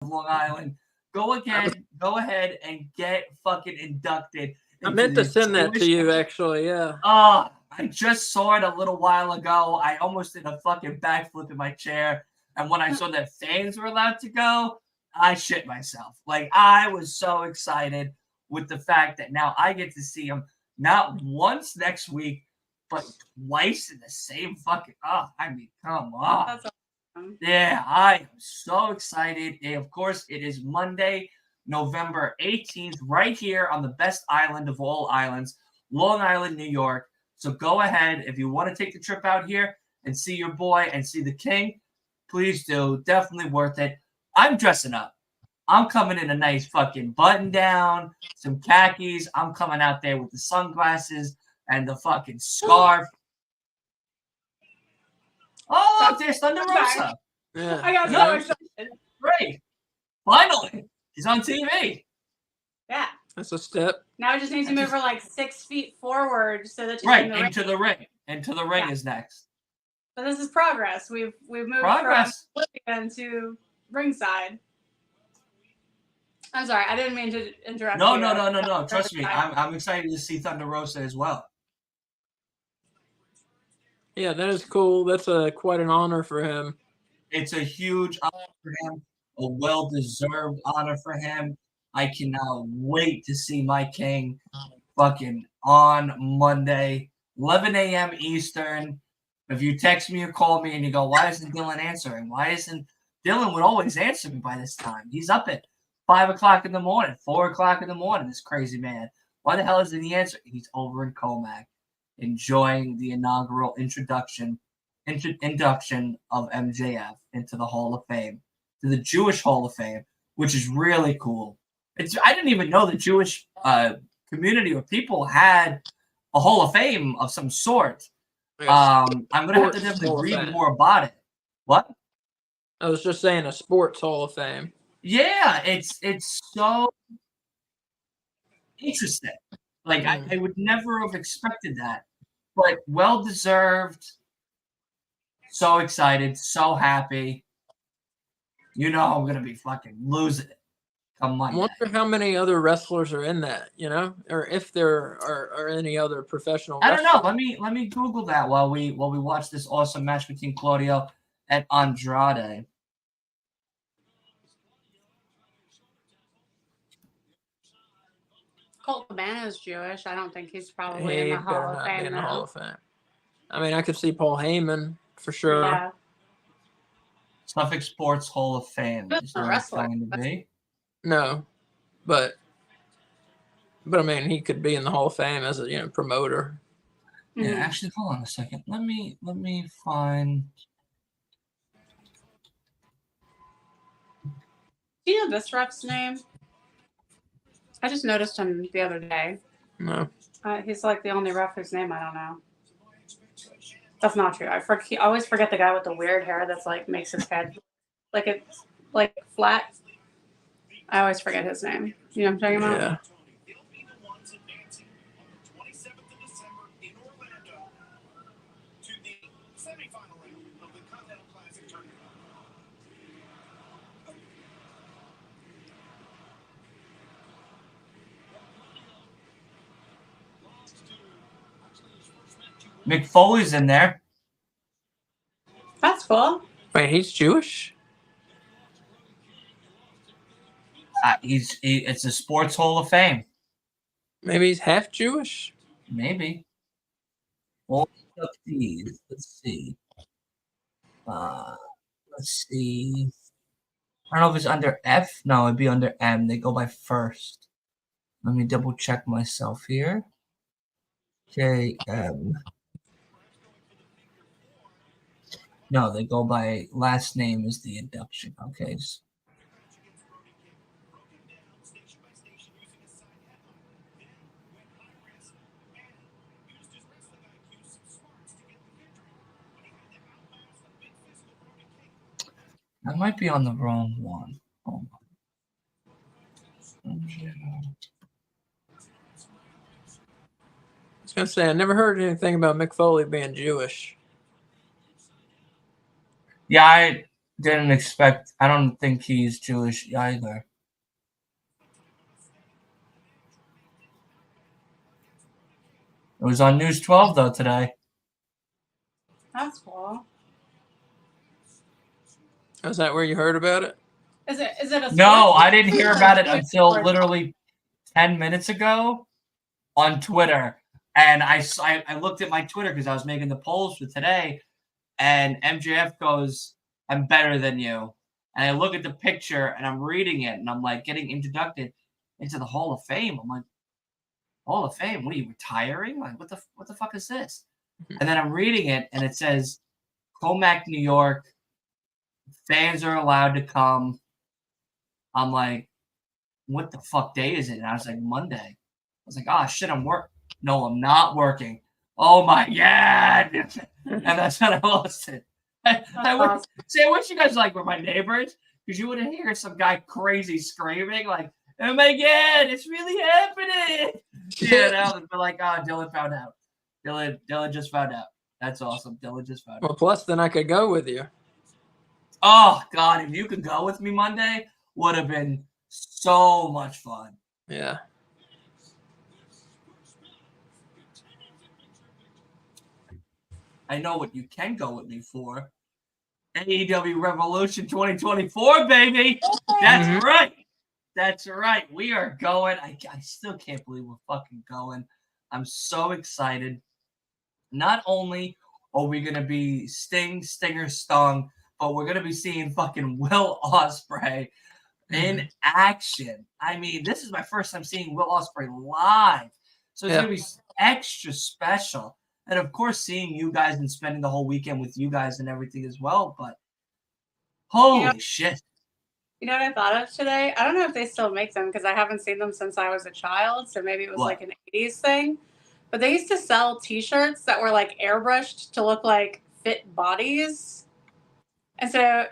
Long Island. Go ahead and get fucking inducted. I meant to send that to you, actually. Yeah. I just saw it a little while ago. I almost did a fucking backflip in my chair. And when I saw that fans were allowed to go, I shit myself. Like, I was so excited with the fact that now I get to see him not once next week, but twice in the same fucking. I mean, come on. That's awesome. Yeah, I am so excited. And of course, it is Monday, November 18th, right here on the best island of all islands, Long Island, New York. So go ahead. If you want to take the trip out here and see your boy and see the king, please do. Definitely worth it. I'm dressing up. I'm coming in a nice fucking button down, some khakis. I'm coming out there with the sunglasses and the fucking scarf. Oh, look, there's Thunder Rosa. Yeah. I got so excited. Great. Finally. He's on TV. Yeah. That's a step. Now it just needs to move her like 6 feet forward so that she's Right, in the into the ring. Into the ring is next. So this is progress. We've moved Progress. from Oblivion to ringside. I'm sorry, I didn't mean to interrupt No, you. no. Trust me, I'm excited to see Thunder Rosa as well. Yeah, that is cool. That's quite an honor for him. It's a huge honor for him, a well-deserved honor for him. I cannot wait to see my king fucking on Monday, 11 a.m. Eastern. If you text me or call me and you go, why isn't Dylan answering? Dylan would always answer me by this time. He's up at 5 o'clock in the morning, 4 o'clock in the morning, this crazy man. Why the hell isn't he answering? He's over in Comac enjoying the inaugural induction of MJF into the Hall of Fame, to the Jewish Hall of Fame, which is really cool. I didn't even know the Jewish community or people had a Hall of Fame of some sort. I'm going to have to definitely read more about it. What? I was just saying a sports Hall of Fame. Yeah, it's so interesting. Like, I would never have expected that. But well-deserved. So excited. So happy. You know I'm going to be fucking losing it come Monday. I wonder how many other wrestlers are in that, or if there are any other professional wrestlers. I don't know. Let me Google that while we watch this awesome match between Claudio and Andrade. Colt Cabana is Jewish. I don't think he's probably in the Hall of Fame. Hall of Fame. I mean, I could see Paul Heyman for sure. Yeah. Suffolk Sports Hall of Fame is a where it's going to be. No, but I mean, he could be in the Hall of Fame as a promoter. Yeah, actually, hold on a second. Let me find. Do you know this ref's name? I just noticed him the other day. No. He's like the only ref whose name I don't know. That's not true. I always forget the guy with the weird hair that's like makes his head like it's like flat. I always forget his name. You know what I'm talking about? Yeah. Mick Foley's in there. That's cool. Wait, he's Jewish? It's a Sports Hall of Fame. Maybe he's half Jewish? Maybe. All these. Let's see. I don't know if it's under F. No, it'd be under M. They go by first. Let me double check myself here. JM. No, they go by last name is the induction. Okay. I might be on the wrong one. Hold on. I was going to say, I never heard anything about Mick Foley being Jewish. Yeah, Didn't expect. I don't think he's Jewish either. It was on News 12 though today. That's cool. Is that where you heard about it? Is it a No, sports I didn't hear about it Jewish until sports? literally 10 minutes ago on Twitter. And I looked at my Twitter because I was making the polls for today. And MJF goes, "I'm better than you." And I look at the picture and I'm reading it and I'm like getting inducted into the Hall of Fame. I'm like, Hall of Fame? What are you retiring? Like, what the fuck is this? And then I'm reading it and it says, Comac, New York. Fans are allowed to come. I'm like, what the fuck day is it? And I was like, Monday. I was like, oh shit, I'm working. No, I'm not working. Oh my god! And that's when I lost it. I would say, I wish you guys were my neighbors because you would hear some guy crazy screaming like, "Oh my god, it's really happening!" But like, oh, Dylan found out. Dylan just found out. That's awesome. Dylan just found out. Well, plus then I could go with you. Oh god, if you could go with me Monday, would have been so much fun. Yeah. I know what you can go with me for. AEW Revolution 2024, baby. That's right. That's right. We are going. I still can't believe we're fucking going. I'm so excited. Not only are we going to be Stinger, Stung, but we're going to be seeing fucking Will Ospreay in action. I mean, this is my first time seeing Will Ospreay live. So it's going to be extra special. And of course, seeing you guys and spending the whole weekend with you guys and everything as well. But holy shit. You know what I thought of today? I don't know if they still make them because I haven't seen them since I was a child. So maybe it was like an 80s thing. But they used to sell T-shirts that were like airbrushed to look like fit bodies. And so,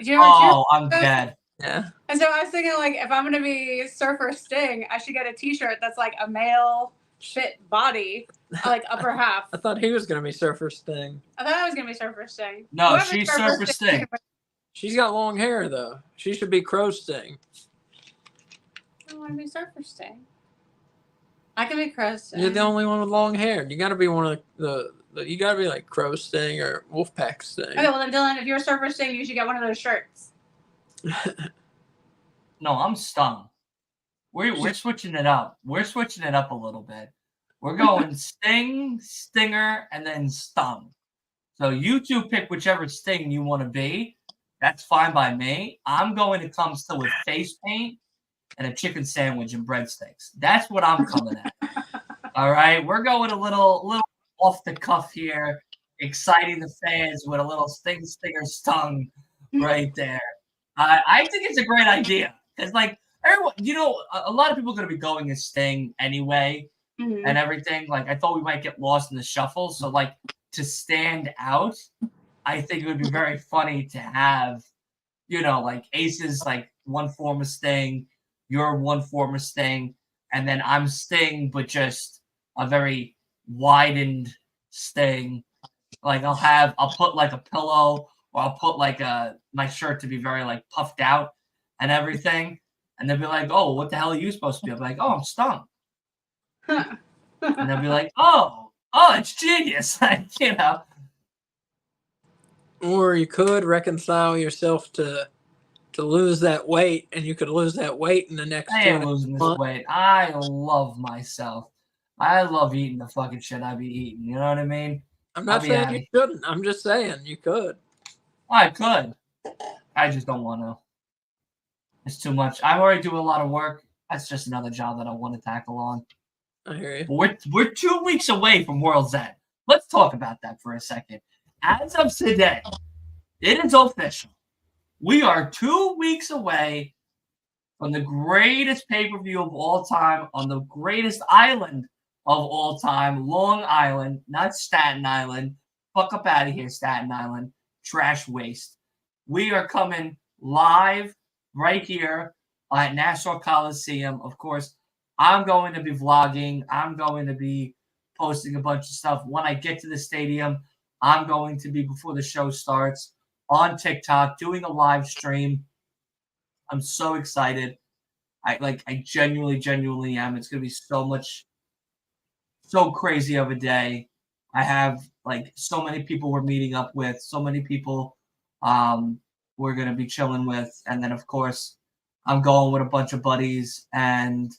I'm dead. Yeah. And so I was thinking, like, if I'm going to be Surfer Sting, I should get a T-shirt that's like a male fit body, like upper half. I thought he was going to be Surfer Sting. I thought I was going to be Surfer Sting. No, whoever she's Surfer Sting. She's got long hair, though. She should be Crow Sting. I want to be Surfer Sting. I can be Crow Sting. You're the only one with long hair. You got to be one of the you got to be like Crow Sting or Wolfpack Sting. Okay, well then, Dylan, if you're Surfer Sting, you should get one of those shirts. No, I'm Stung. We're switching it up. We're switching it up a little bit. We're going Sting, Stinger, and then Stung. So you two pick whichever Sting you want to be. That's fine by me. I'm going to come still with face paint and a chicken sandwich and breadsticks. That's what I'm coming at. All right, we're going a little off the cuff here, exciting the fans with a little Stinger, Stung right there. I think it's a great idea because, like, everyone, a lot of people are going to be going as Sting anyway and everything. Like, I thought we might get lost in the shuffle. So, like, to stand out, I think it would be very funny to have, like Ace's like one form of Sting, your one form of Sting, and then I'm Sting, but just a very widened Sting. Like I'll put like a pillow, or I'll put like my shirt to be very like puffed out and everything. And they'll be like, "Oh, what the hell are you supposed to be?" I'll be like, "Oh, I'm Stung." And they'll be like, "Oh, it's genius." Or you could reconcile yourself to lose that weight, and you could lose that weight in the next. I ain't losing this weight. I love myself. I love eating the fucking shit I be eating. You know what I mean? I'm not saying you shouldn't. I'm just saying you could. I could. I just don't want to. It's too much. I already do a lot of work. That's just another job that I want to tackle on. I hear you. We're 2 weeks away from World's End. Let's talk about that for a second. As of today, it is official. We are 2 weeks away from the greatest pay-per-view of all time on the greatest island of all time, Long Island, not Staten Island. Fuck up out of here, Staten Island. Trash waste. We are coming live right here at Nassau Coliseum. Of course, I'm going to be vlogging. I'm going to be posting a bunch of stuff. When I get to the stadium, I'm going to be, before the show starts, on TikTok doing a live stream. I'm so excited. I genuinely am. It's gonna be so crazy of a day. I have so many people we're meeting up with, so many people we're gonna be chilling with, and then of course I'm going with a bunch of buddies and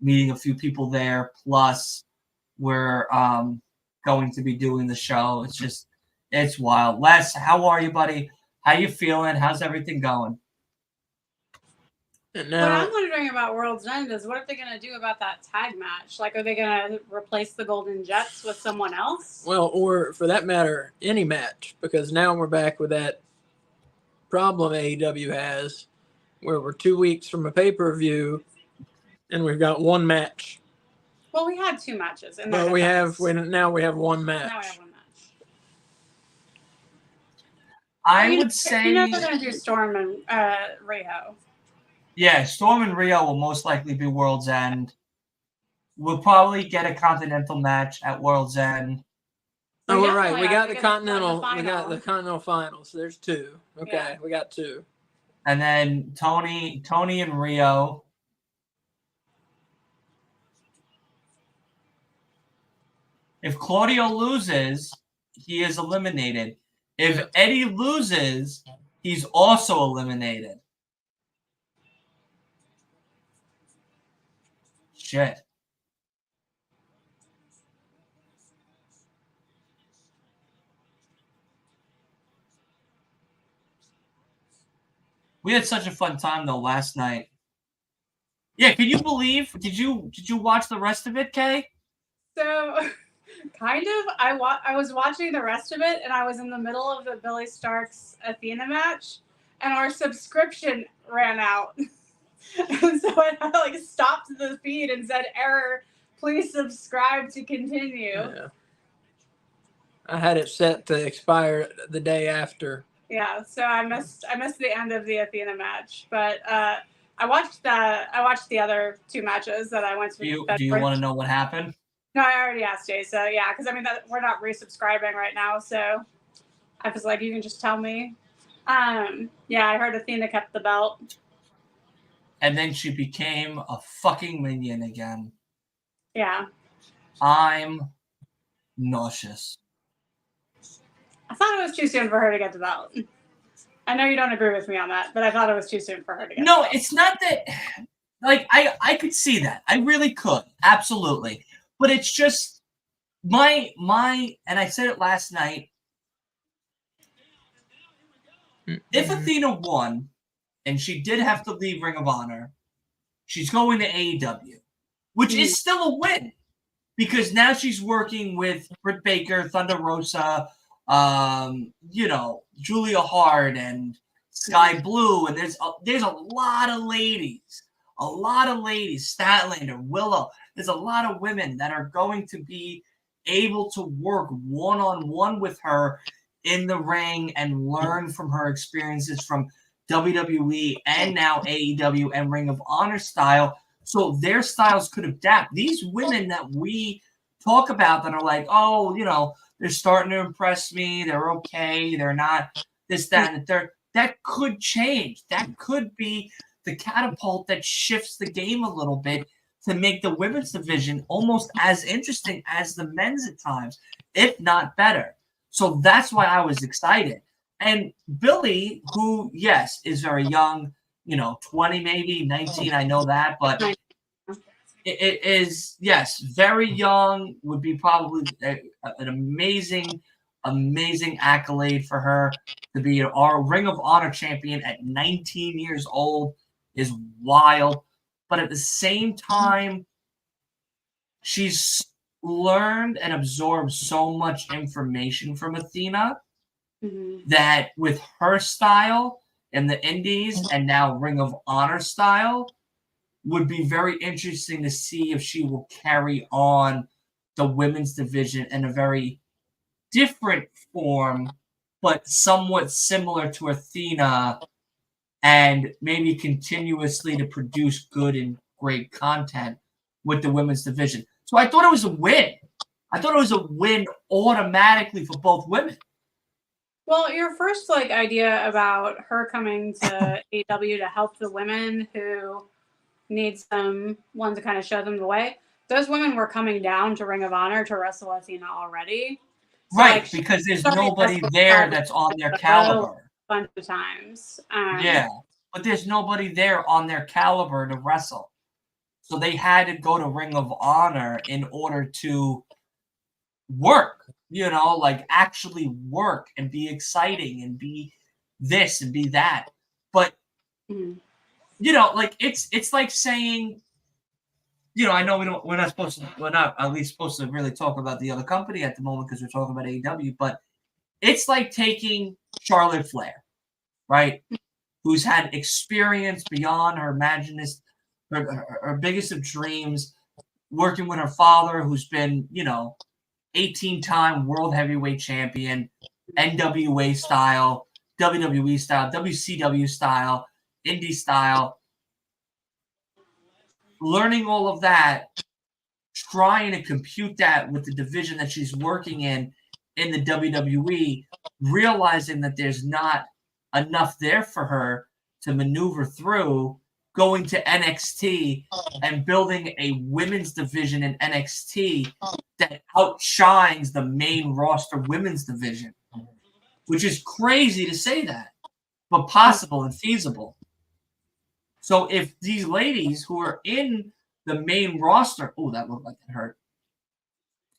meeting a few people there. Plus, we're going to be doing the show. It's wild. Les, how are you, buddy? How you feeling? How's everything going? And What now, I'm wondering about World's End is what are they going to do about that tag match? Like, are they going to replace the Golden Jets with someone else? well, or for that matter, any match, because now we're back with that problem AEW has, where we're 2 weeks from a pay-per-view, and we've got one match. Well, we had 2 matches. And Well, now we have one match. Now we have one match. I would say they're going to do Storm and Rio. Yeah, Storm and Rio will most likely be World's End. We'll probably get a Continental match at World's End. Oh, Well, right. We got the because Continental. it's We got the Continental Finals. There's 2. Okay, Yeah. we got 2. And then Tony and Rio. If Claudio loses, he is eliminated. If Eddie loses, he's also eliminated. Shit. We had such a fun time though last night. Yeah, can you believe? Did you watch the rest of it, Kay? So, kind of. I was watching the rest of it, and I was in the middle of the Billy Starks Athena match, and our subscription ran out. And so I stopped the feed and said, "Error. Please subscribe to continue." Yeah. I had it set to expire the day after. Yeah, so I missed the end of the Athena match, but I watched the other 2 matches that I went to. Do you want to know what happened? No, I already asked Jay. So yeah, because we're not resubscribing right now, so I was like, you can just tell me. Yeah, I heard Athena kept the belt, and then she became a fucking minion again. Yeah, I'm nauseous. I thought it was too soon for her to get the belt. I know you don't agree with me on that, but I thought it was too soon for her to get. No, it's not that. I could see that. I really could, absolutely. But it's just my, and I said it last night. If Athena won, and she did have to leave Ring of Honor, she's going to AEW, which is still a win because now she's working with Britt Baker, Thunder Rosa, Julia Hart and Sky Blue, and there's a lot of ladies, Statlander, Willow. There's a lot of women that are going to be able to work one-on-one with her in the ring and learn from her experiences from WWE and now AEW and Ring of Honor style. So their styles could adapt. These women that we talk about that are like, oh, they're starting to impress me. They're okay. They're not this, that, and the third. That could change. That could be the catapult that shifts the game a little bit to make the women's division almost as interesting as the men's at times, if not better. So that's why I was excited. And Billy, who, yes, is very young, 20 maybe, 19, I know that, but it is, yes, very young, would be probably an amazing accolade for her to be our Ring of Honor champion at 19 years old is wild. But at the same time, she's learned and absorbed so much information from Athena that with her style in the Indies and now Ring of Honor style, would be very interesting to see if she will carry on the women's division in a very different form, but somewhat similar to Athena, and maybe continuously to produce good and great content with the women's division. So I thought it was a win. I thought it was a win automatically for both women. Well, your first idea about her coming to AEW to help the women who need someone to kind of show them the way. Those women were coming down to Ring of Honor to wrestle Athena already. So, Right, because there's nobody there that's on their caliber. A bunch of times. Yeah, but there's nobody there on their caliber to wrestle. So they had to go to Ring of Honor in order to work, actually work and be exciting and be this and be that. But, it's like saying, I know we're not at least supposed to really talk about the other company at the moment because we're talking about AEW, but it's like taking Charlotte Flair, right? Who's had experience beyond her her biggest of dreams, working with her father, who's been, 18-time world heavyweight champion, NWA style, WWE style, WCW style, indie style, learning all of that, trying to compute that with the division that she's working in the WWE, realizing that there's not enough there for her to maneuver through, going to NXT and building a women's division in NXT that outshines the main roster women's division, which is crazy to say that, but possible and feasible. So if these ladies who are in the main roster, oh, that looked like that hurt.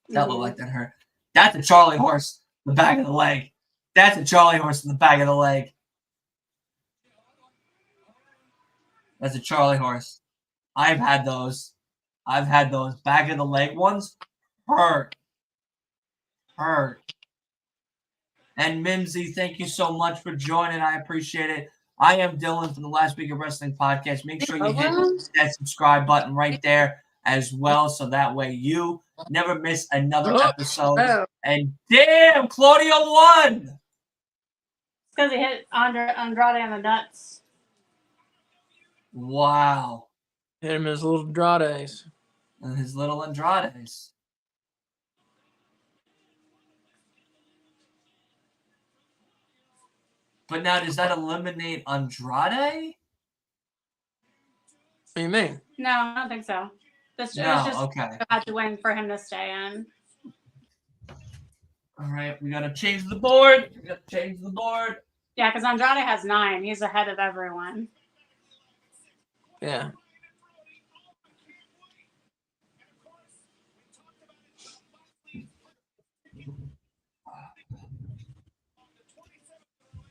That looked like that hurt. That's a Charlie horse in the back of the leg. That's a Charlie horse in the back of the leg. That's a Charlie horse. I've had those. Back of the leg ones. Hurt. And Mimsy, thank you so much for joining. I appreciate it. I am Dylan from the Last Week of Wrestling podcast. Make sure you hit that subscribe button right there as well, so that way you never miss another episode. And damn, Claudio won! It's because he hit Andrade on the nuts. Wow. Hit him his little Andrades. And his little Andrades. But now, does that eliminate Andrade? What do you mean? No, I don't think so. It was just okay. had to win for him to stay in. All right, we got to change the board. Yeah, because Andrade has 9. He's ahead of everyone. Yeah.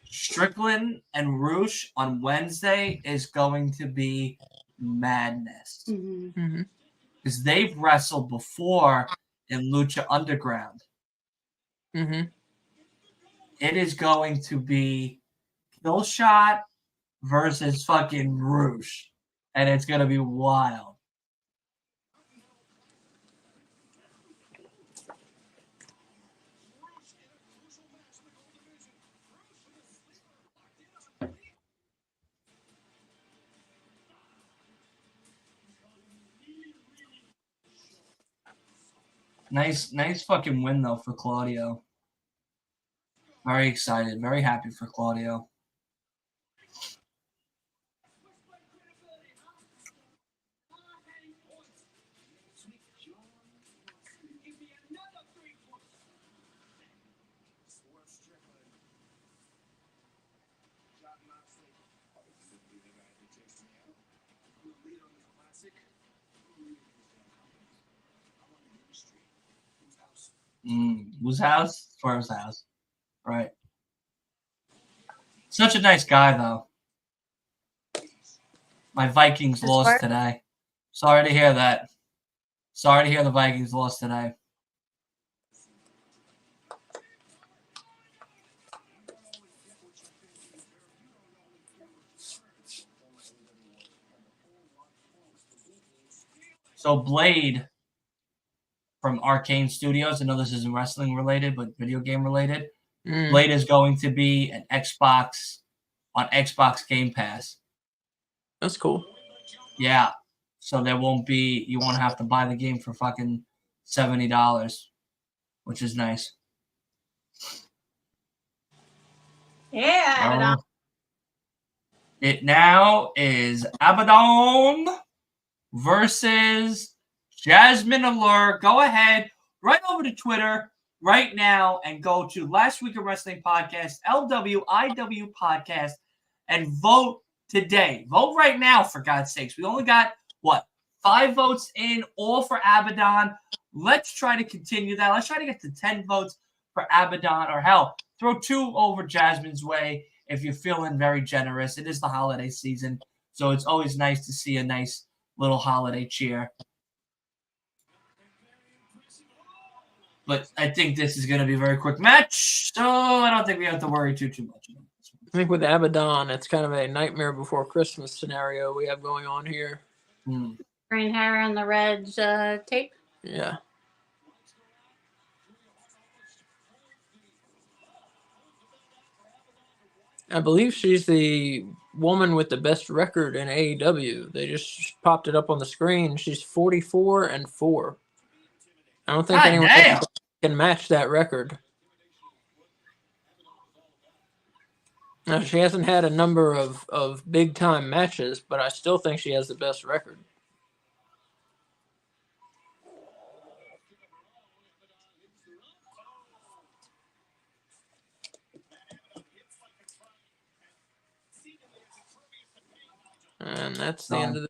Strickland and Roosh on Wednesday is going to be madness. Because they've wrestled before in Lucha Underground. It is going to be Killshot versus fucking Roosh. And it's going to be wild. Nice fucking win, though, for Claudio. Very excited. Very happy for Claudio. Whose house? Swerve's house. Right. Such a nice guy, though. My Vikings lost today. Sorry to hear that. Sorry to hear the Vikings lost today. So Blade from Arcane Studios, I know this isn't wrestling related, but video game related. Blade is going to be an Xbox on Xbox Game Pass. That's cool. Yeah. So you won't have to buy the game for fucking $70, which is nice. Yeah, but It now is Abaddon versus Jasmine Allure. Go ahead, right over to Twitter right now and go to Last Week of Wrestling Podcast, LWIW Podcast, and vote today. Vote right now, for God's sakes. We only got, 5 votes in, all for Abaddon. Let's try to continue that. Let's try to get to 10 votes for Abaddon, or hell, throw 2 over Jasmine's way if you're feeling very generous. It is the holiday season, so it's always nice to see a nice little holiday cheer. But I think this is going to be a very quick match, so I don't think we have to worry too much about this one. I think with Abaddon, it's kind of a Nightmare Before Christmas scenario we have going on here. green hair and the red tape. Yeah. I believe she's the woman with the best record in AEW. They just popped it up on the screen. She's 44-4. I don't think anyone else can match that record. Now, she hasn't had a number of big-time matches, but I still think she has the best record. And that's the end of the...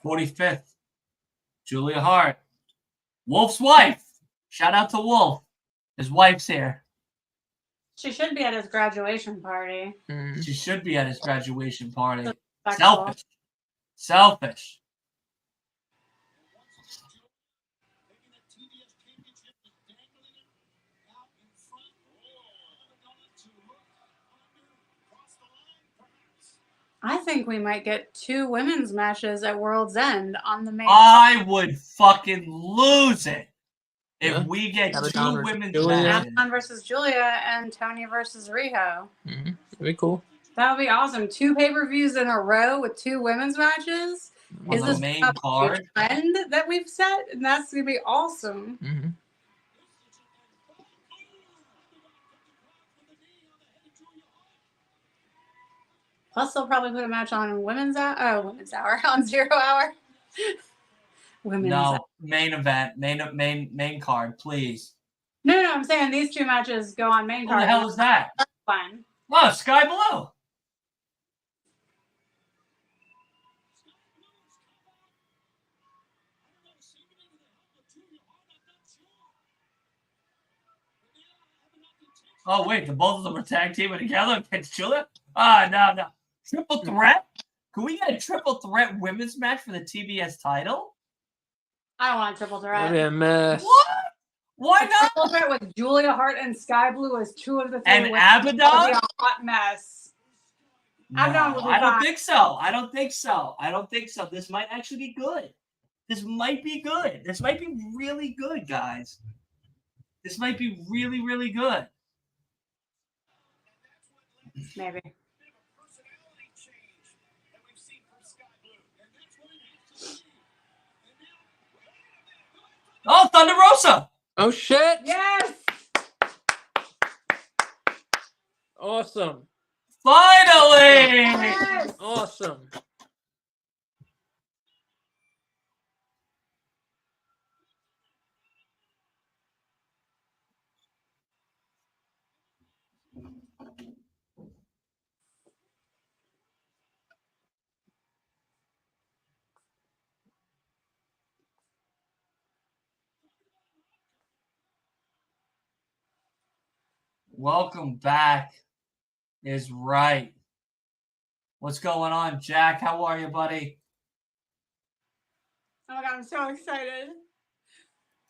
$45th, Julia Hart, Wolf's wife. Shout out to Wolf. His wife's here. She should be at his graduation party. She should be at his graduation party. Respectful. Selfish. I think we might get 2 women's matches at World's End on the main. I would fucking lose it if we get Abaddon 2 women's Julia. matches. Abaddon versus Julia and Tony versus Riho. That'd be cool. That would be awesome. 2 pay-per-views in a row with 2 women's matches. On Is the this main a card. trend that we've set? And that's going to be awesome. Plus, they'll probably put a match on women's hour on 0 Hour. Women's hour. Main event, main card, please. No, I'm saying these 2 matches go on main Who card. the hell is that? That's fine. Oh, Sky Blue. Oh, wait, the both of them are tag teaming together against Julia? No. Triple threat? Can we get a triple threat women's match for the TBS title? I don't want a triple threat. That'd be a mess. What? Why not? Triple threat with Julia Hart and Sky Blue as 2 of the 3 And women Abaddon? would be a hot mess. No, Abaddon would be I don't fine. think so. I don't think so. This might actually be good. This might be really good, guys. This might be really, really good. Maybe. Oh, Thunder Rosa! Oh, shit! Yes! Awesome. Finally! Yes! Awesome. Welcome back is right. What's going on, Jack? How are you, buddy? Oh my god, I'm so excited.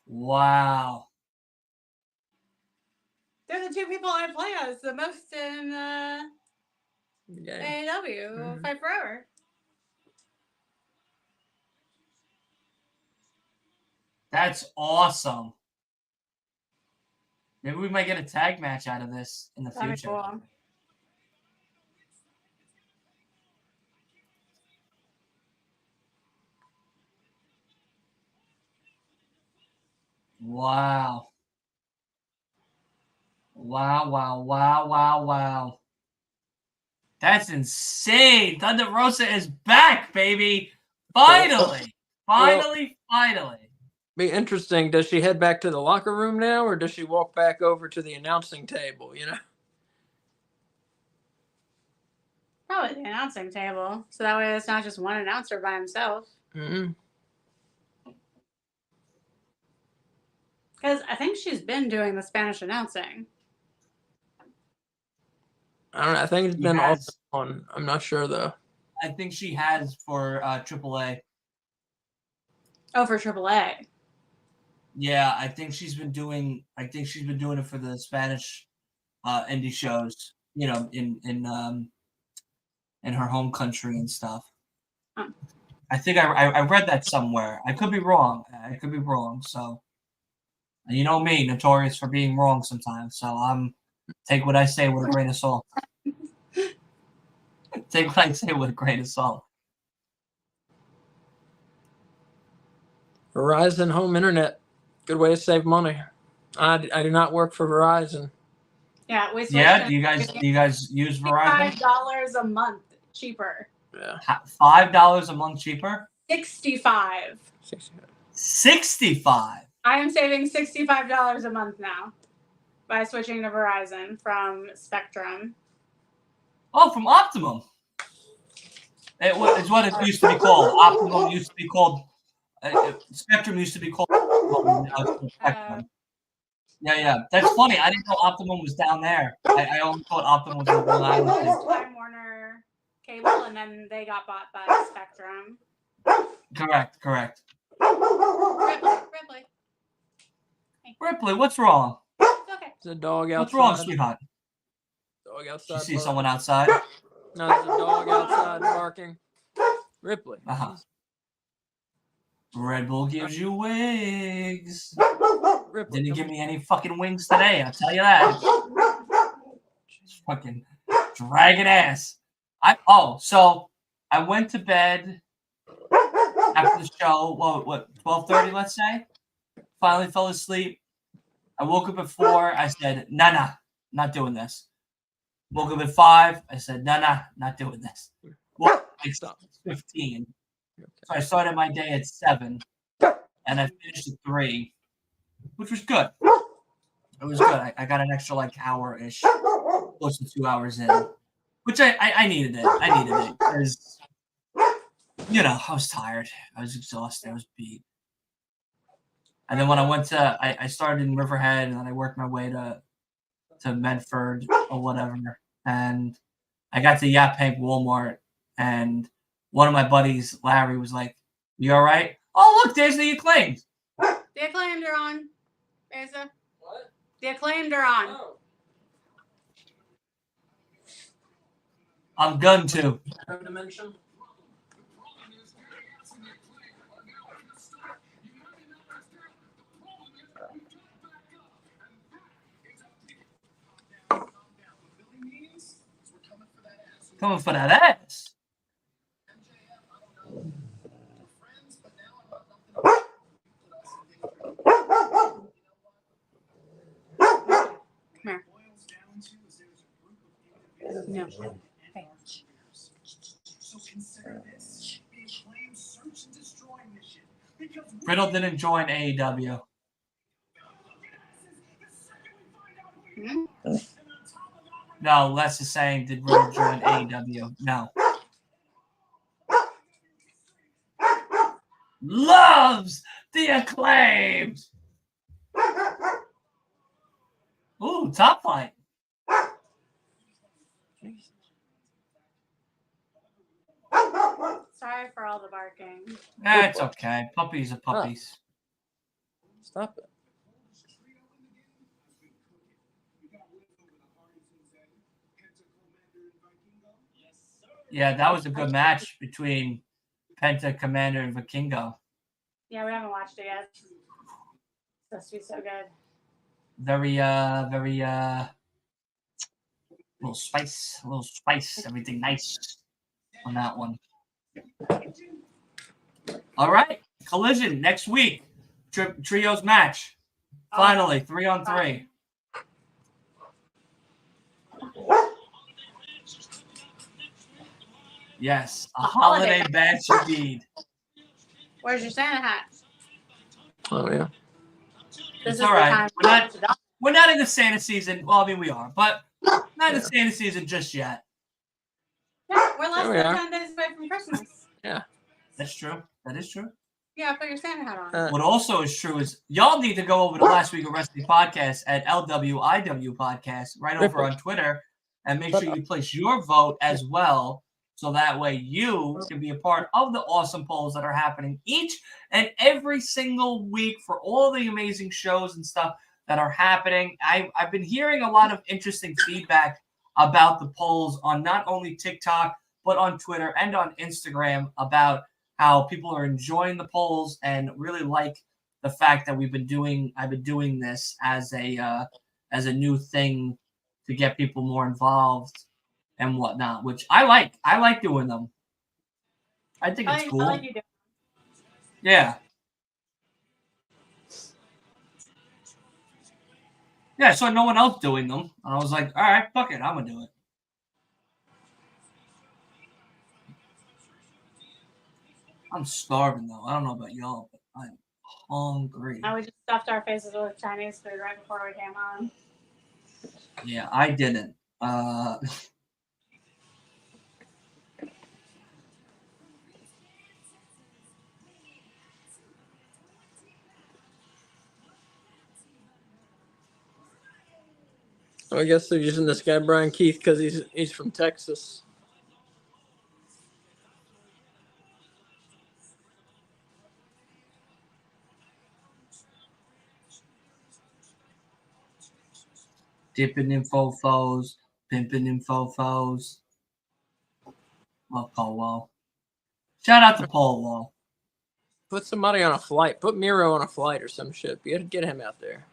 Wow. They're the 2 people I play as the most in Yeah. AEW Fight Forever. That's awesome. Maybe we might get a tag match out of this in the That'd be future. cool. Wow. Wow. That's insane. Thunder Rosa is back, baby. Finally. Finally. Be interesting. Does she head back to the locker room now, or does she walk back over to the announcing table? You know. Probably the announcing table. So that way it's not just one announcer by himself. Mm-hmm. Because I think she's been doing the Spanish announcing. I don't know. I think it's She been off has. and on. I'm not sure though. I think she has for AAA. Oh, for AAA. Yeah, I think she's been doing it for the Spanish indie shows, you know, in her home country and stuff. Huh. I think I read that somewhere. I could be wrong. So, and you know me, notorious for being wrong sometimes. So take what I say with a grain of salt. Take what I say with a grain of salt. Verizon home internet, good way to save money. I do not work for Verizon. Yeah, we switched. Yeah, do you guys use Verizon? $5 a month cheaper. Yeah. $5 a month cheaper? 65. 65. I am saving $65 a month now by switching to Verizon from Spectrum. Oh, from Optimum. It's what it used to be called. Optimum used to be called. Spectrum used to be called. Spectrum. Yeah. That's funny. I didn't know Optimum was down there. I only thought Optimum was on Long Island. Time Warner Cable, and then they got bought by Spectrum. Correct. Ripley. What's wrong? It's okay. There's a dog outside. What's wrong, sweetheart? Dog outside. Did you see barking. someone outside? No, there's a dog outside barking. Ripley. Uh-huh. Red Bull gives you wings. Ripley. Didn't give me any fucking wings today, I'll tell you that. Just fucking dragging ass. So I went to bed after the show, what 12:30, let's say? Finally fell asleep. I woke up at 4. I said, nah, not doing this. Woke up at 5. I said, nah, not doing this. Woke up at 6:15. So I started my day at 7, and I finished at 3, which was good. It was good. I got an extra hour-ish, close to 2 hours in, which I needed it. I needed it because, I was tired. I was exhausted. I was beat. And then when I started in Riverhead, and then I worked my way to Medford or whatever, and I got to Yaphank Walmart, and one of my buddies, Larry, was like, "You all right?" Oh, look, there's the Acclaimed. The Acclaimed are on. Beza. What? The Acclaimed are on. Oh. I'm going to. Dimension. Coming for that ass. Come here. No. Hey. Riddle didn't join AEW. Hmm? No, Les is saying, did Riddle join AEW? No. Loves the Acclaimed. Ooh, top flight. Sorry for all the barking. It's okay. Puppies are puppies. Stop it. Yeah, that was a good match between Penta, Commander, and Vikingo. Yeah, we haven't watched it yet. Supposed to be so good. Very little spice, everything nice on that one. All right, Collision next week. Trios match. Finally, 3-on-3. Yes, a holiday match indeed. Where's your Santa hat? Oh yeah. This It's all right. time We're not in the Santa season. Well, I mean, we are, but not in the Santa season just yet. Yeah, we're less There than we 10 days away from Christmas. Yeah. That's true. That is true. Yeah, put your Santa hat on. What also is true is y'all need to go over to Last Week of Wrestling Podcast at LWIW Podcast right over on Twitter and make sure you place your vote as well. So that way you can be a part of the awesome polls that are happening each and every single week for all the amazing shows and stuff that are happening. I've been hearing a lot of interesting feedback about the polls on not only TikTok, but on Twitter and on Instagram about how people are enjoying the polls and really like the fact that I've been doing this as a new thing to get people more involved and whatnot, which I like. I like doing them. I think it's cool. I like you doing. Yeah. Yeah, I saw no one else doing them. And I was like, all right, fuck it. I'm going to do it. I'm starving, though. I don't know about y'all, but I'm hungry. We just stuffed our faces with Chinese food right before we came on. Yeah, I didn't. So I guess they're using this guy Brian Keith because he's from Texas. Dipping in fofos, pimping in fofos. Love Paul Wall. Shout out to Paul Wall. Put somebody on a flight. Put Miro on a flight or some shit. Get him out there.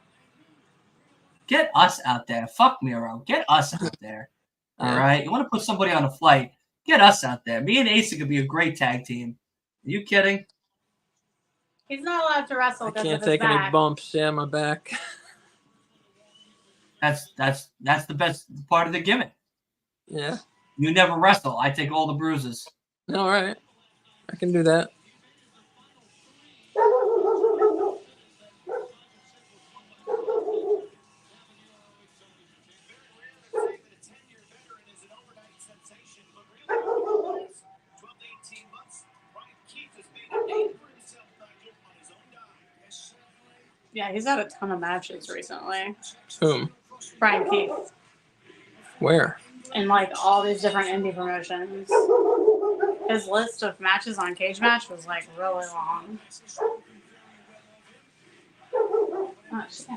Get us out there. Fuck Miro. Get us out there. All right? You want to put somebody on a flight, get us out there. Me and Asa could be a great tag team. Are you kidding? He's not allowed to wrestle. I because can't of his take any back. bumps. Yeah, my back. That's the best part of the gimmick. Yeah. You never wrestle. I take all the bruises. All right. I can do that. Yeah, he's had a ton of matches recently. Whom? Brian Keith. Where? In like all these different indie promotions. His list of matches on Cage Match was like really long. Oh, shit.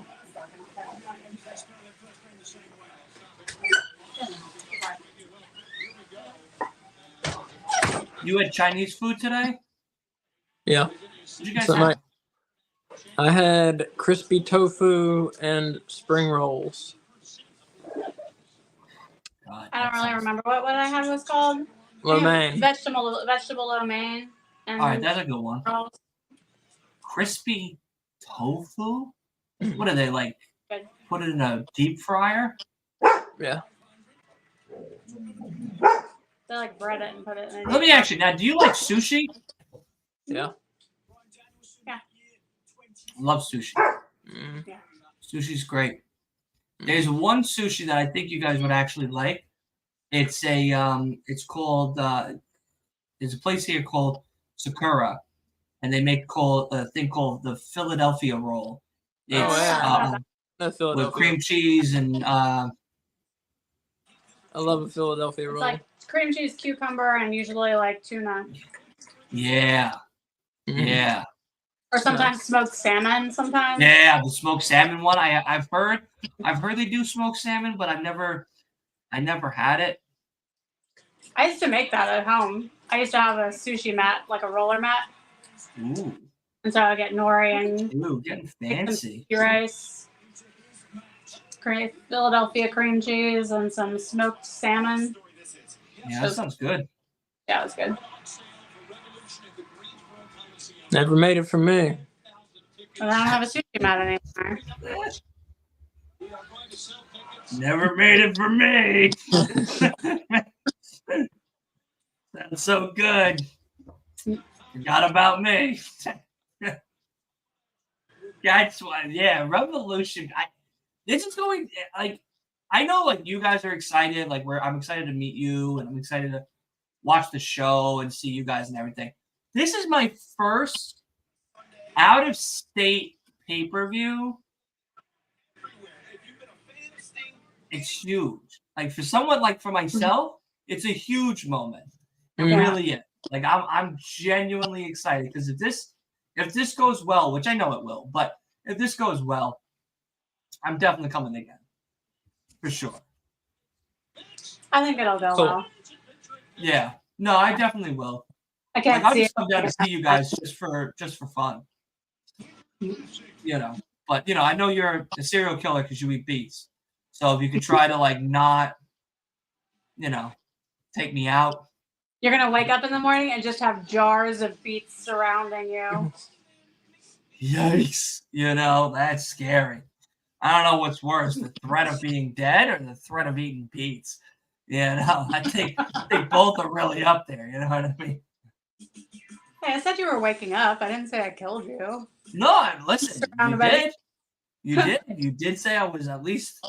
You had Chinese food today? Yeah. What you guys have? I had crispy tofu and spring rolls. God, I don't really remember what I had was called. Lo mein. Vegetable lo mein. And all right, that's a good one. rolls. Crispy tofu? What are they like? Good. Put it in a deep fryer? Yeah. They like bread it and put it in. Let me ask you now, do you like sushi? Yeah. Love sushi. Yeah. Sushi's great. There's one sushi that I think you guys would actually like. It's it's called there's a place here called Sakura, and they make a thing called the Philadelphia roll. It's with cream cheese and I love a Philadelphia roll. It's like cream cheese, cucumber, and usually like tuna. Yeah. Yeah. Or sometimes smoked salmon. Sometimes. Yeah, the smoked salmon one. I've heard they do smoked salmon, but I never had it. I used to make that at home. I used to have a sushi mat, like a roller mat. Ooh. And so I get nori and Ooh, getting fancy. rice, Philadelphia cream cheese, and some smoked salmon. Yeah, that sounds good. Yeah, it was good. Never made it for me. But I don't have a sushi mat anymore. Never made it for me. That's so good. Forgot about me. That's why, yeah, Revolution. This is going like I know like you guys are excited. Like I'm excited to meet you, and I'm excited to watch the show and see you guys and everything. This is my first out of state pay-per-view. It's huge. Like for someone like for myself, it's a huge moment. It really is. Like I'm genuinely excited because if this goes well, which I know it will, but if this goes well, I'm definitely coming again. For sure. I think it'll go well. Yeah. No, I definitely will. I can't I'll see just come down to see you guys just for fun. You know. But I know you're a serial killer because you eat beets. So if you could try to like not, take me out. You're gonna wake up in the morning and just have jars of beets surrounding you. Yikes. That's scary. I don't know what's worse, the threat of being dead or the threat of eating beets. I think both are really up there. You know what I mean? Hey, I said you were waking up. I didn't say I killed you. No, listen, you did. You did. You did say I was at least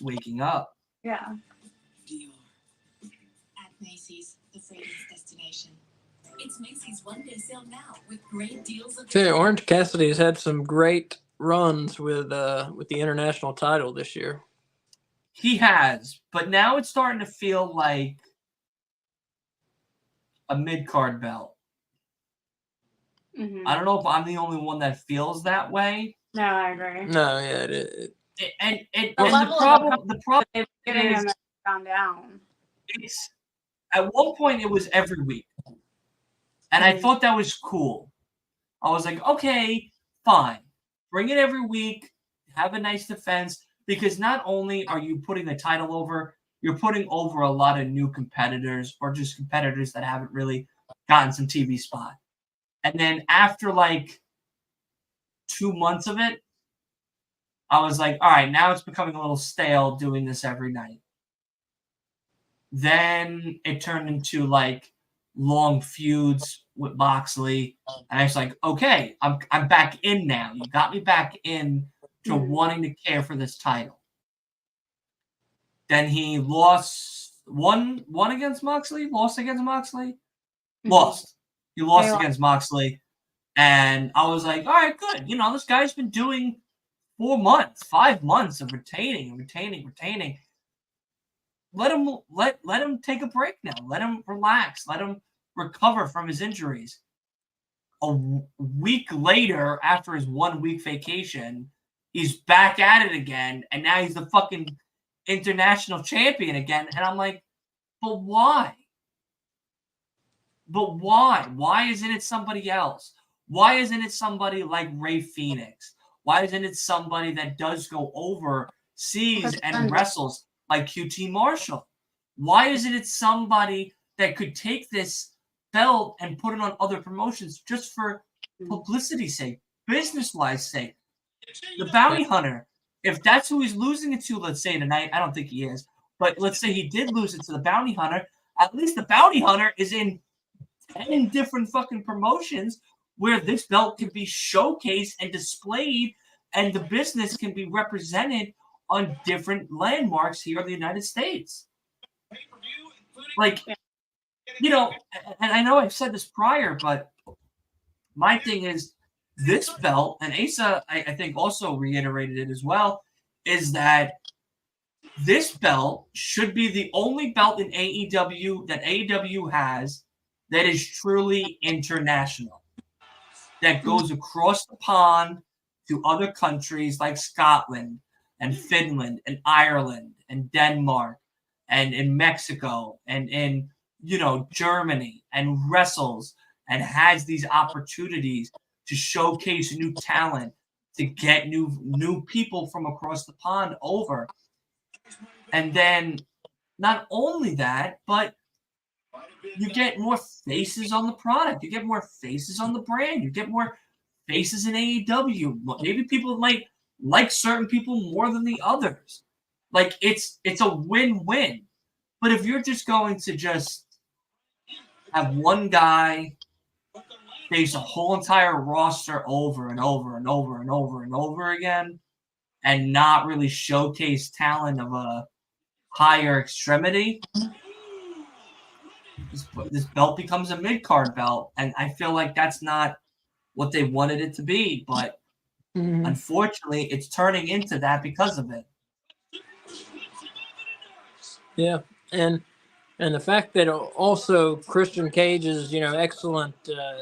waking up. Yeah. At Macy's, the fragrance destination. It's Macy's one-day sale now with great deals. Orange Cassidy's had some great runs with the international title this year. He has, but now it's starting to feel like a mid-card belt. Mm-hmm. I don't know if I'm the only one that feels that way. No, I agree. No, yeah, the problem is gone down. It's at one point it was every week, and I thought that was cool. I was like, okay, fine, bring it every week, have a nice defense, because not only are you putting the title over, you're putting over a lot of new competitors or just competitors that haven't really gotten some TV spot. And then after like 2 months of it, I was like, all right, now it's becoming a little stale doing this every night. Then it turned into like long feuds with Moxley. And I was like, okay, I'm back in now. You got me back in to wanting to care for this title. Then he lost won against Moxley, lost against Moxley. Lost. He lost against Moxley. And I was like, all right, good. This guy's been doing 4 months, 5 months of retaining. Let him take a break now. Let him relax. Let him recover from his injuries. A week later, after his 1 week vacation, he's back at it again, and now he's the fucking international champion again. And I'm like, but why? But why? Why isn't it somebody else? Why isn't it somebody like Ray Phoenix? Why isn't it somebody that does go overseas and wrestles like QT Marshall? Why isn't it somebody that could take this belt and put it on other promotions just for publicity's sake, business-wise sake? The Bounty Hunter, if that's who he's losing it to, let's say tonight, I don't think he is, but let's say he did lose it to the Bounty Hunter, at least the Bounty Hunter is in 10 different fucking promotions where this belt can be showcased and displayed, and the business can be represented on different landmarks here in the United States. Like, and I know I've said this prior, but my thing is this belt, and Asa, I think, also reiterated it as well, is that this belt should be the only belt in AEW that AEW has that is truly international, that goes across the pond to other countries like Scotland and Finland and Ireland and Denmark and in Mexico and in, Germany, and wrestles and has these opportunities to showcase new talent, to get new people from across the pond over. And then not only that, but you get more faces on the product. You get more faces on the brand. You get more faces in AEW. Maybe people might like certain people more than the others. Like, it's a win-win. But if you're just going to just have one guy face a whole entire roster over and over and over and over and over again and not really showcase talent of a higher extremity, this belt becomes a mid-card belt. And I feel like that's not what they wanted it to be. But unfortunately, it's turning into that because of it. Yeah. And the fact that also Christian Cage's, excellent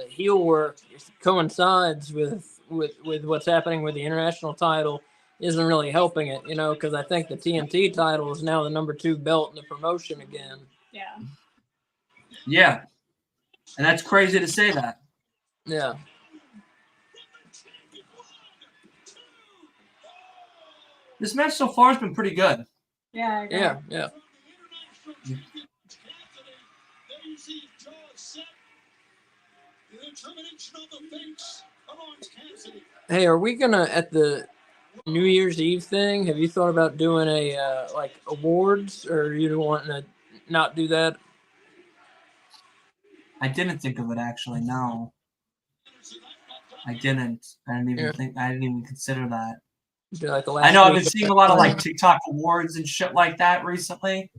heel work coincides with what's happening with the international title isn't really helping it, because I think the TNT title is now the number 2 belt in the promotion again. Yeah. Yeah. And that's crazy to say that. Yeah. This match so far has been pretty good. Yeah, I agree. Yeah. Hey, are we gonna at the New Year's Eve thing? Have you thought about doing a like awards, or you want to not do that? I didn't think of it actually. No, I didn't. I didn't even consider that. Do like I know I've been seeing a lot of like TikTok awards and shit like that recently,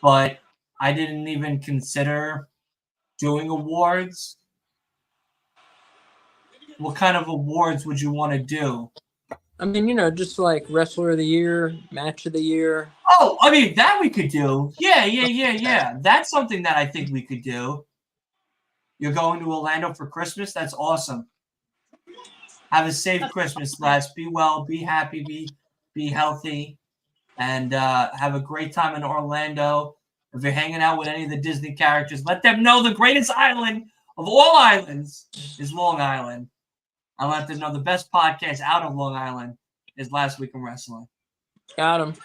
but I didn't even consider doing awards. What kind of awards would you want to do? I mean, just like Wrestler of the Year, Match of the Year. Oh, I mean, that we could do. Yeah. That's something that I think we could do. You're going to Orlando for Christmas? That's awesome. Have a safe Christmas, Les. Be well, be happy, be healthy, and have a great time in Orlando. If you're hanging out with any of the Disney characters, let them know the greatest island of all islands is Long Island. I let them know the best podcast out of Long Island is Last Week in Wrestling. Got him.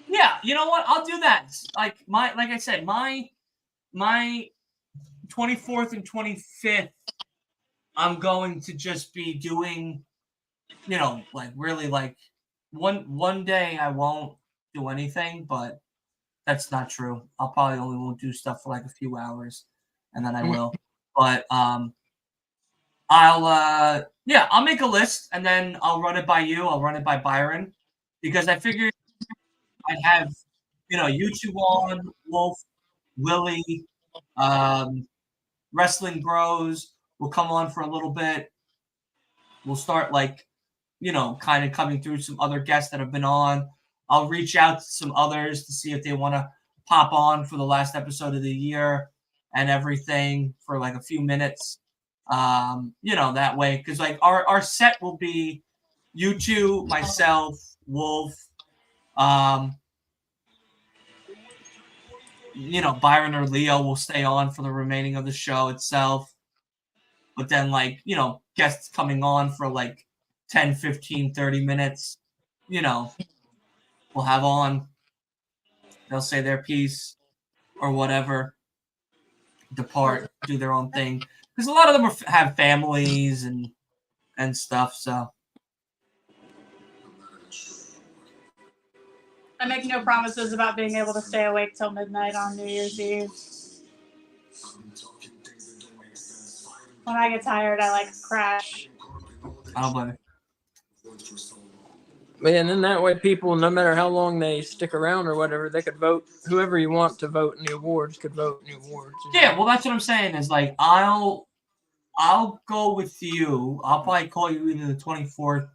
Yeah, you know what? I'll do that. Like I said, my 24th and 25th, I'm going to just be doing, like really like one day I won't do anything, but that's not true. I'll probably only won't do stuff for like a few hours, and then I will. But I'll make a list and then I'll run it by you. I'll run it by Byron because I figured I'd have, you two on, Wolf, Willie, Wrestling Bros will come on for a little bit. We'll start kind of coming through some other guests that have been on. I'll reach out to some others to see if they want to pop on for the last episode of the year and everything for like a few minutes. That way, because like our set will be you two, myself, Wolf, Byron or Leo will stay on for the remaining of the show itself. But then guests coming on for like 10, 15, 30 minutes, we'll have on. They'll say their piece or whatever, depart, do their own thing. Because a lot of them have families and stuff, so. I make no promises about being able to stay awake till midnight on New Year's Eve. When I get tired, I crash. I don't blame it. And then that way people, no matter how long they stick around or whatever, they could vote. Whoever you want to vote in the awards could vote in the awards. Yeah, well, that's what I'm saying is I'll go with you. I'll probably call you either the 24th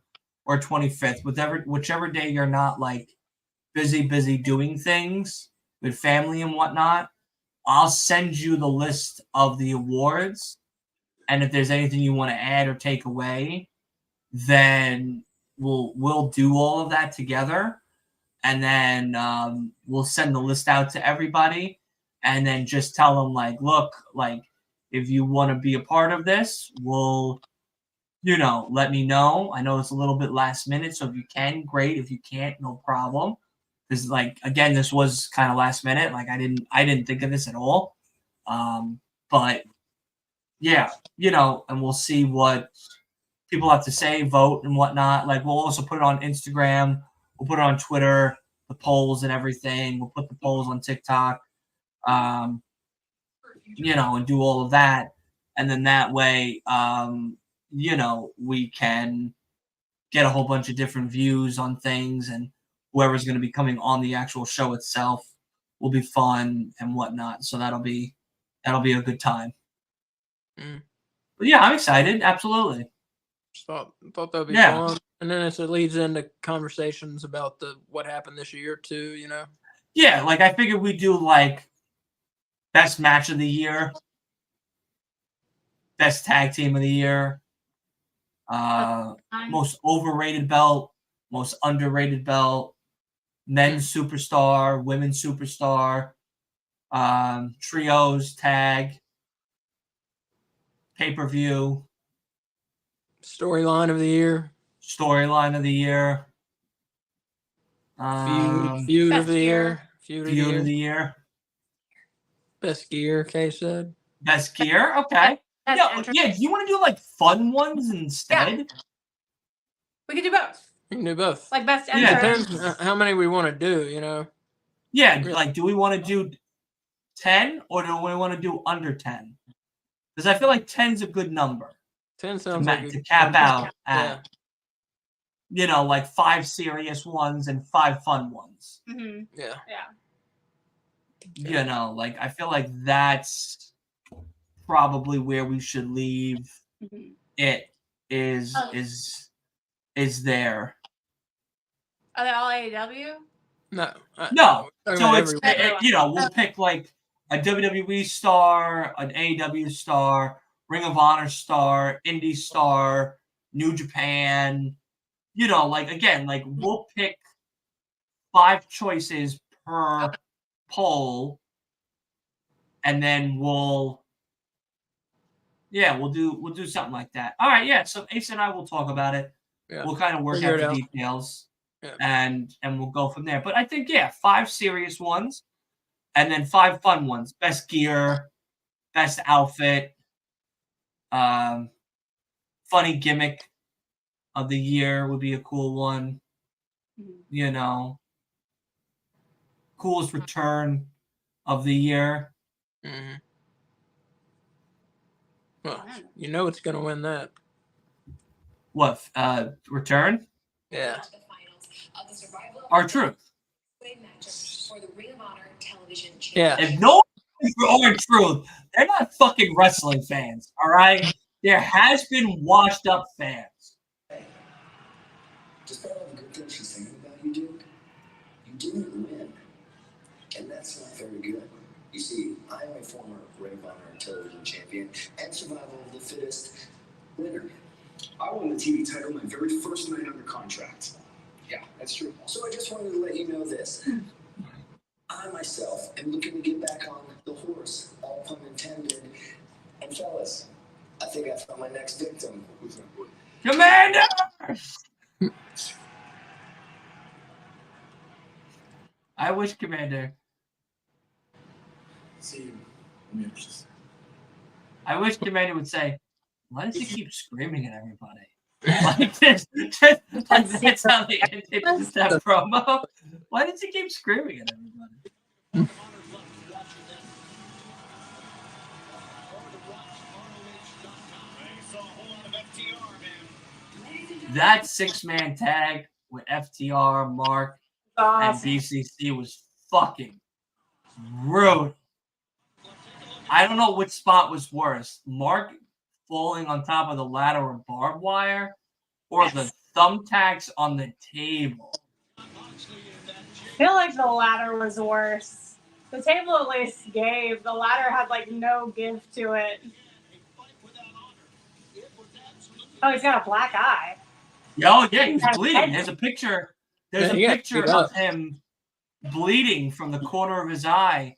or 25th, whichever day you're not busy doing things with family and whatnot. I'll send you the list of the awards, and if there's anything you want to add or take away, then we'll do all of that together. and then we'll send the list out to everybody, and then just tell them like, look, like if you want to be a part of this, we'll, let me know. I know it's a little bit last minute, so if you can, great. If you can't, no problem. Because like again, this was kind of last minute. Like I didn't think of this at all. But yeah, and we'll see what people have to say, vote and whatnot. Like we'll also put it on Instagram, we'll put it on Twitter, the polls and everything. We'll put the polls on TikTok, and do all of that. And then that way, we can get a whole bunch of different views on things, and whoever's going to be coming on the actual show itself will be fun and whatnot. So that'll be a good time. But yeah, I'm excited. Absolutely. Thought that'd be fun. And then it leads into conversations about what happened this year too, Yeah, like I figured we'd do like best match of the year, best tag team of the year, most overrated belt, most underrated belt, men's superstar, women's superstar, trios, tag, pay-per-view, storyline of the year, feud of the year, best gear, Kay said. Best gear, okay. Yeah, do you want to do like fun ones instead? Yeah. We could do both. We can do both. Like best entrance. Depends how many we want to do, Yeah, like do we want to do 10 or do we want to do under 10? Because I feel like 10's a good number. 10 sounds like to cap out at. Like 5 serious ones and 5 fun ones. Mm-hmm. Yeah. Like I feel like that's probably where we should leave it is there. Are they all AEW? No. So it's we'll pick like a WWE star, an AEW star, Ring of Honor star, Indie star, New Japan. Like again, like we'll pick 5 choices per poll, and then we'll do something like that. All right, yeah. So Ace and I will talk about it. Yeah. We'll kind of work out the details, and we'll go from there. But I think 5 serious ones, and then 5 fun ones. Best gear, best outfit, funny gimmick of the year would be a cool one. Coolest return of the year. Mm-hmm. Well, it's going to win that. What? Return? Yeah. R-Truth. Yeah. If no one for R-Truth, they're not fucking wrestling fans, all right? There has been washed up fans. Despite all the good things she's saying about you, Duke, you didn't win. And that's not very good. You see, I'm a former Ring of Honor television champion and survival of the fittest winner. I won the TV title my very first night under contract. Yeah, that's true. So I just wanted to let you know this. I myself am looking to get back on the horse, all pun intended. And fellas, I think I found my next victim. Commander! I wish Commander. I wish Commander would say, why does he keep screaming at everybody? Like this. That's how they ended that promo. Why does he keep screaming at everybody? That 6-man tag with FTR, Mark, and BCC was fucking rude. I don't know which spot was worse. Mark falling on top of the ladder with barbed wire or the thumbtacks on the table. I feel like the ladder was worse. The table at least gave. The ladder had like no give to it. Oh, he's got a black eye. Oh, yeah, he's bleeding. There's a picture There's a he got picture beat up. of him bleeding from the corner of his eye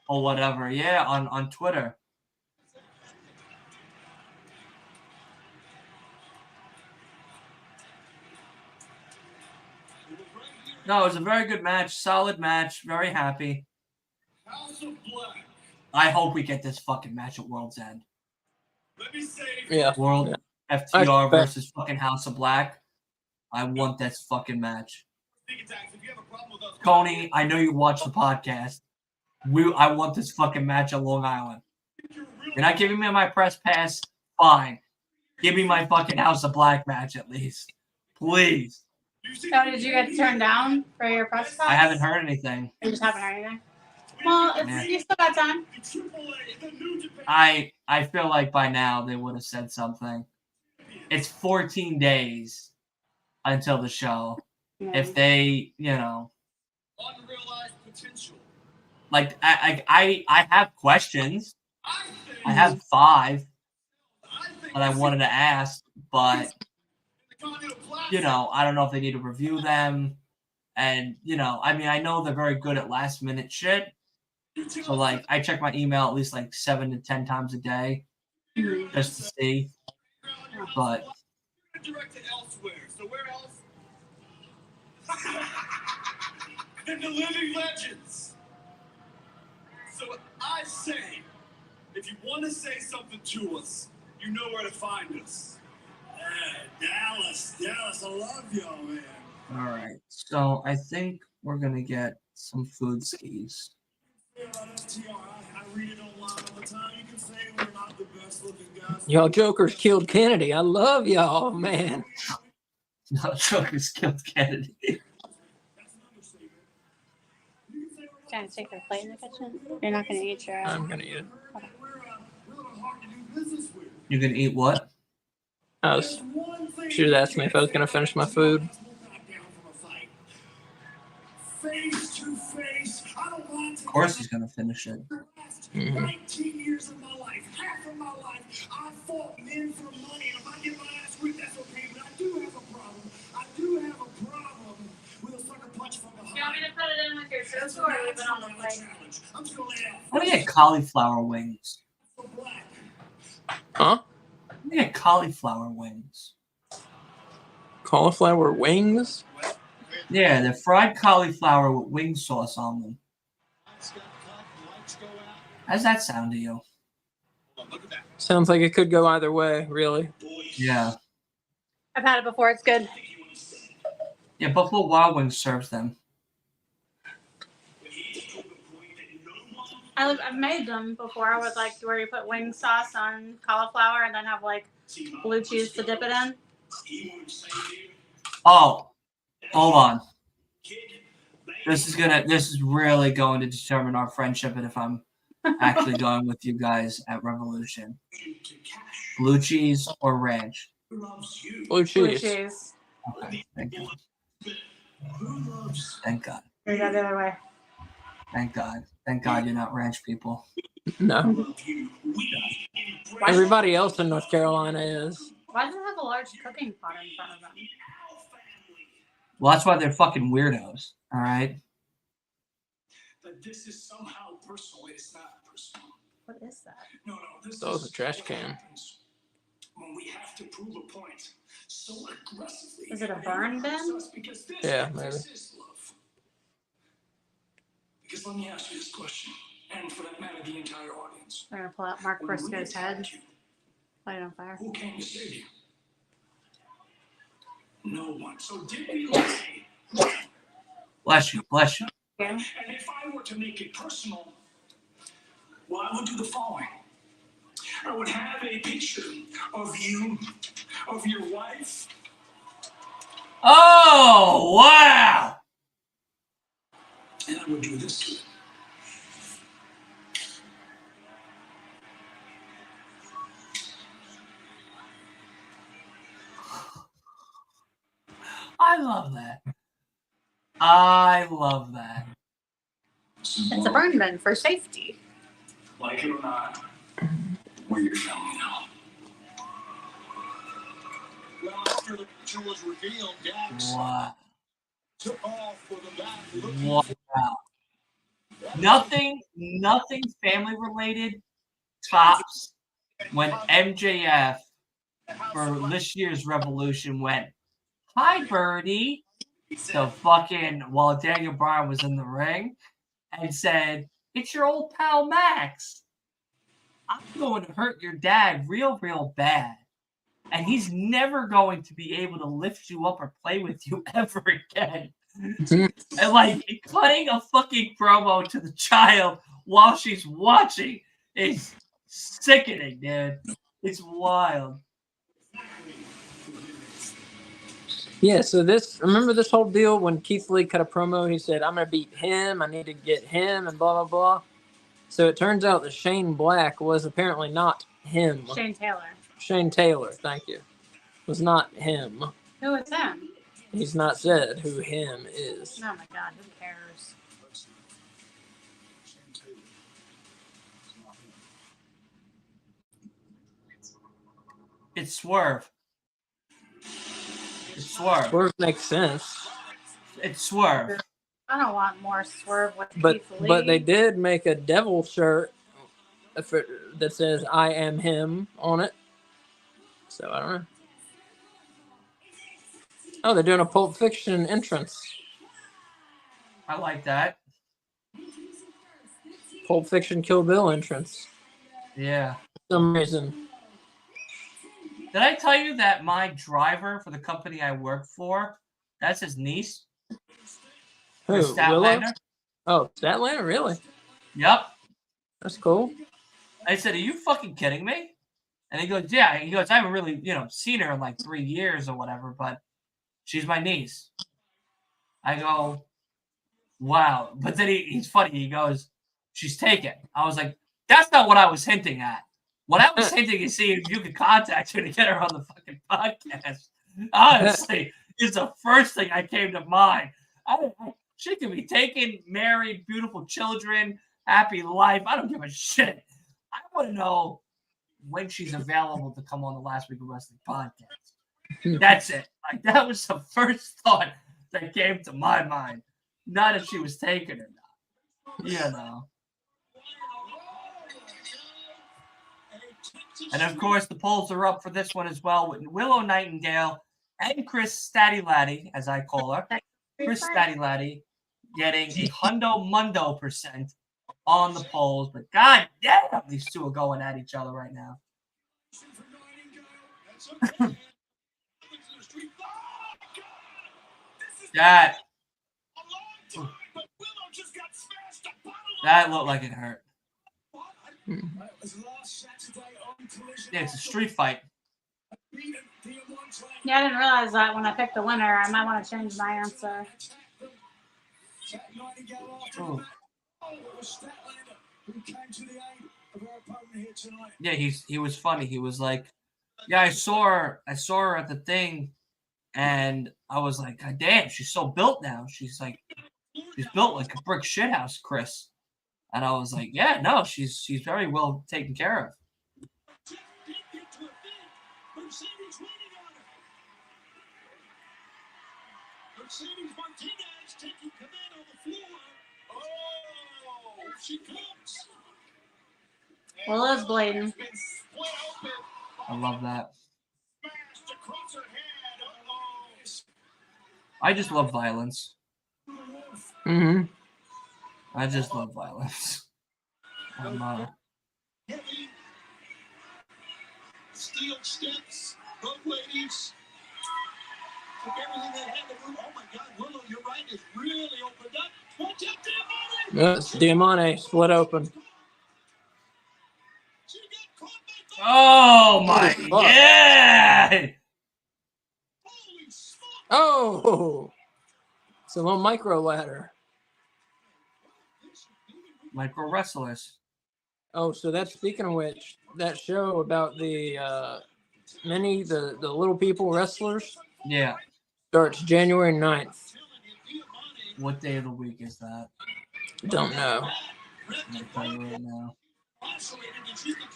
or whatever. Yeah, on Twitter. No, it was a very good match. Solid match. Very happy. I hope we get this fucking match at World's End. Yeah. World I FTR bet. versus fucking House of Black. I want this fucking match. Coney, I know you watch the podcast. I want this fucking match at Long Island. You're not giving me my press pass? Fine. Give me my fucking House of Black match at least. Please. So did you get turned down for your press pass? I haven't heard anything. You just haven't heard anything? Well, you still got time. I feel like by now they would have said something. It's 14 days until the show. Yeah. If they, Unrealized potential. like I have questions. I have 5 that I wanted to ask, but I don't know if they need to review them. And I know they're very good at last minute shit. So like I check my email at least like 7 to 10 times a day just to see. But Directed elsewhere. So where else? In the living legends. So I say, if you want to say something to us, you know where to find us. Dallas, I love y'all, man. all right. So I think we're gonna get some food skis. I read it online all the time. You can say we're not the best looking guys. Y'all jokers killed Kennedy. I love y'all, man. No, Joker's killed Kennedy. Trying to take your plate in the kitchen? You're not going to eat your I'm gonna eat it. You can eat what? She was asking me if I was gonna finish my food. Face to face. I don't want to. Of course he's gonna finish it. 19 years of my life, half of my life, I fought men for money. And if I get my ass whipped, that's okay. But I do have a problem. I do have a problem with a sucker punch from behind. You want me to put it in with your soup or leave it on the plate? I'm just gonna lay out. Let me get cauliflower wings. for black. Huh? Let me get cauliflower wings. Cauliflower wings? Yeah, they're fried cauliflower with wing sauce on them. How's that sound to you? Sounds like it could go either way, really. Yeah. I've had it before. It's good. Yeah, Buffalo Wild Wings serves them. I've made them before with like where you put wing sauce on cauliflower and then have like blue cheese to dip it in. Oh, hold on. This is really going to determine our friendship and if I'm actually going with you guys at Revolution. Blue cheese or ranch? Blue cheese. Blue cheese. Okay, thank God. Thank God. Or go the other way. Thank God. Thank God you're not ranch people. No. Everybody else in North Carolina is. Why does it have a large cooking pot in front of them? Well, that's why they're fucking weirdos. All right. That this is somehow personal. It's not personal. What is that? No, this That was is a trash what can. happens when we have to prove a point so aggressively. Is it a burn bin? Because this Yeah, maybe. is love. Because let me ask you this question, and for that matter, the entire audience. They're gonna pull out Mark When we Briscoe's head, attacked you, light it on fire. who came to save you? No one. So did we lie? Bless you. Bless you. Okay. And if I were to make it personal, well, I would do the following. I would have a picture of you, of your wife. Oh, wow. And I would do this to it. I love that. I love that. It's a burn bin for safety. Like it or not, we're your family now. Well, after the picture was revealed, Dax Wow. Took off for the back. Wow. Nothing family related tops when MJF for this year's Revolution went, "Hi, Birdie," to fucking while Daniel Bryan was in the ring and said, "It's your old pal Max. I'm going to hurt your dad real, real bad. And he's never going to be able to lift you up or play with you ever again." And like cutting a fucking promo to the child while she's watching is sickening, dude. It's wild. Yeah, so remember this whole deal when Keith Lee cut a promo, he said, "I'm going to beat him, I need to get him," and blah, blah, blah. So it turns out that Shane Black was apparently not him. Shane Taylor. Shane Taylor, thank you. Was not him. Who is him? He's not said who him is. Oh my god, who cares? It's Swerve. It's Swerve. Swerve makes sense. It's Swerve. I don't want more Swerve with But Keith Lee. they did make a devil shirt that says "I am him" on it. So I don't know. Oh, they're doing a Pulp Fiction entrance. I like that. Pulp Fiction Kill Bill entrance. Yeah. For some reason. Did I tell you that my driver for the company I work for, that's his niece? Who? Chris Willow? Statlander? Oh, Statlander? Really? Yep. That's cool. I said, "Are you fucking kidding me?" And he goes, "Yeah." He goes, "I haven't really, seen her in like 3 years or whatever, but she's my niece." I go, "Wow." But then he's funny. He goes, "She's taken." I was like, "That's not what I was hinting at. What I was hinting is seeing if you could contact her to get her on the fucking podcast." Honestly, is the first thing I came to mind. She can be taken, married, beautiful children, happy life. I don't give a shit. I want to know when she's available to come on the Last Week of Wrestling podcast. That's it. Like that was the first thought that came to my mind. Not if she was taken or not. And of course, the polls are up for this one as well with Willow Nightingale and Chris Statty Laddie, as I call her. Chris Statty Laddie getting a hundo mundo % on the polls. But god damn, these two are going at each other right now. That looked like it hurt. Yeah, it's a street fight. Yeah, I didn't realize that when I picked the winner. I might want to change my answer. Oh. Yeah, he was funny. He was like, "Yeah, I saw her at the thing, and I was like, God damn, she's so built now. She's built like a brick shithouse, Chris." And I was like, "Yeah, no, she's very well taken care of." Mercedes Martinez taking command on the floor. Oh, she comes. Willow's bleeding. I love that. I just love violence. Mm-hmm. I just love violence. Steel steps, both ladies. Took everything they had to move. Oh my God, Willow, you're right. It's really opened up. Watch out, Diamante! Yes, Diamante split open. She got caught by the Oh my Holy fuck. God! holy smoke! Oh! It's a little micro ladder. Micro wrestlers. Oh, so that's, speaking of which, that show about the the little people wrestlers Yeah. starts January 9th. What day of the week is that? Don't know. I'm gonna tell you right now.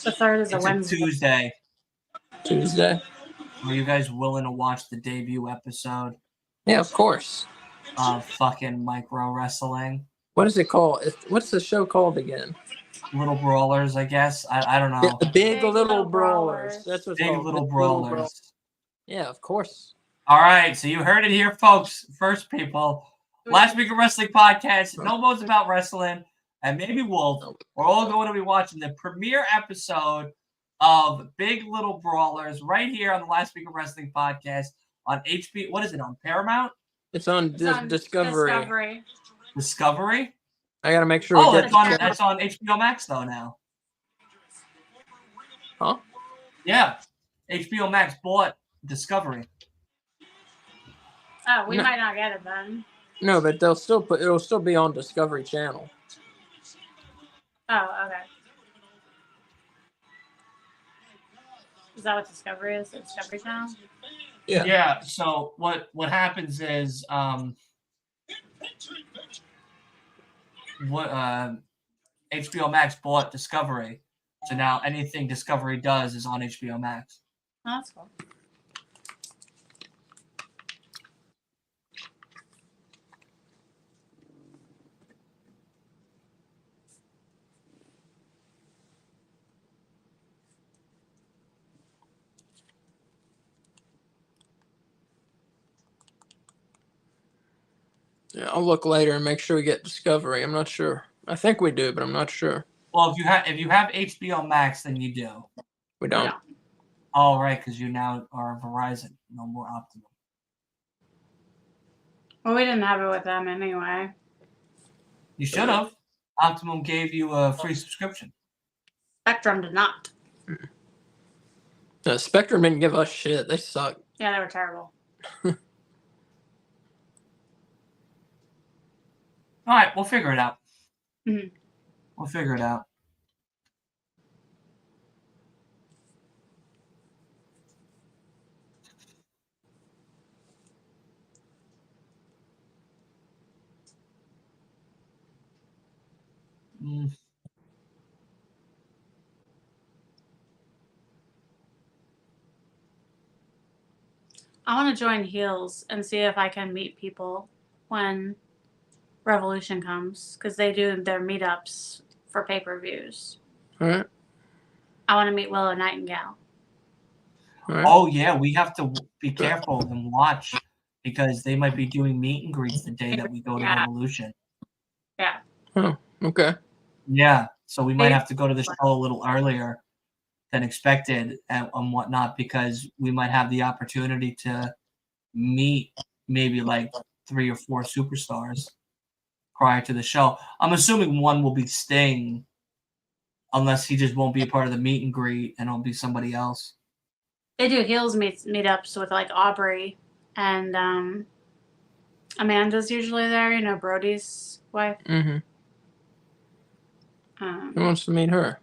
The third is a It's a Wednesday. Tuesday. Tuesday. Are you guys willing to watch the debut episode? Yeah, of course. of fucking micro wrestling. What is it called? What's the show called again? Little Brawlers, I guess. I don't Yeah, know. the Big, Big Little, Little Brawlers. Brawlers. That's what it's Big called. Little Big Brawlers. Yeah, of course. All right, so you heard it here, folks. First, people. Last Week of Wrestling podcast. No modes about wrestling. And maybe Wolf. We're all going to be watching the premiere episode of Big Little Brawlers right here on the Last Week of Wrestling podcast on HBO. What is it, on Paramount? It's on, Discovery. Discovery? I got to make sure Oh, we that's on HBO Max, though, now. Huh? Yeah. HBO Max bought Discovery. Oh, we might not get it then. No, but it'll still be on Discovery Channel. Oh, okay. Is that what Discovery is? The Discovery Channel? Yeah. So what happens is HBO Max bought Discovery, so now anything Discovery does is on HBO Max. Oh, that's cool. Yeah, I'll look later and make sure we get Discovery. I'm not sure. I think we do, but I'm not sure. Well, if you have HBO Max, then you do. We don't. Yeah. Oh, right, because you now are Verizon, no more Optimum. Well, we didn't have it with them anyway. You should have. Optimum gave you a free subscription. Spectrum did not. Spectrum didn't give us shit. They suck. Yeah, they were terrible. All right, we'll figure it out. Mhm. We'll figure it out. I want to join Heels and see if I can meet people when Revolution comes, because they do their meetups for pay-per-views. All right. I want to meet Willow Nightingale. All right. Oh, yeah, we have to be careful and watch because they might be doing meet and greets the day that we go to Revolution. Yeah. Oh, okay. Yeah, so we might have to go to the show a little earlier than expected and whatnot because we might have the opportunity to meet maybe like 3 or 4 superstars prior to the show. I'm assuming one will be Sting unless he just won't be a part of the meet and greet and it'll be somebody else. They do Heels meetups with like Aubrey and Amanda's usually there, you know, Brody's wife. Mm-hmm. Who wants to meet her?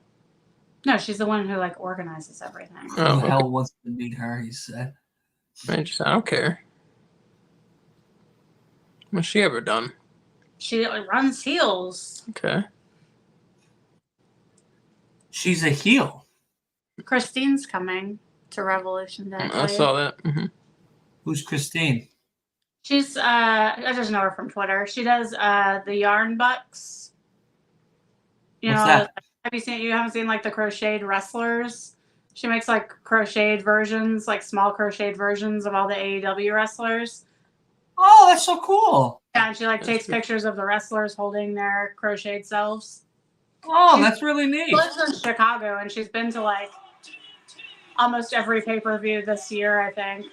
No, she's the one who like organizes everything. Oh, Who the hell wants to meet her, he said. I don't care. What's she ever done? She runs Heels. Okay. She's a heel. Christine's coming to Revolution Day. I saw that. Mm-hmm. Who's Christine? She's I just know her from Twitter. She does the Yarn Bucks. You What's know, that? you haven't seen like the crocheted wrestlers? She makes like crocheted versions, like small crocheted versions of all the AEW wrestlers. Oh, that's so cool. Yeah, and she like takes pictures of the wrestlers holding their crocheted selves. Oh, that's really neat. She lives in Chicago and she's been to like almost every pay-per-view this year, I think.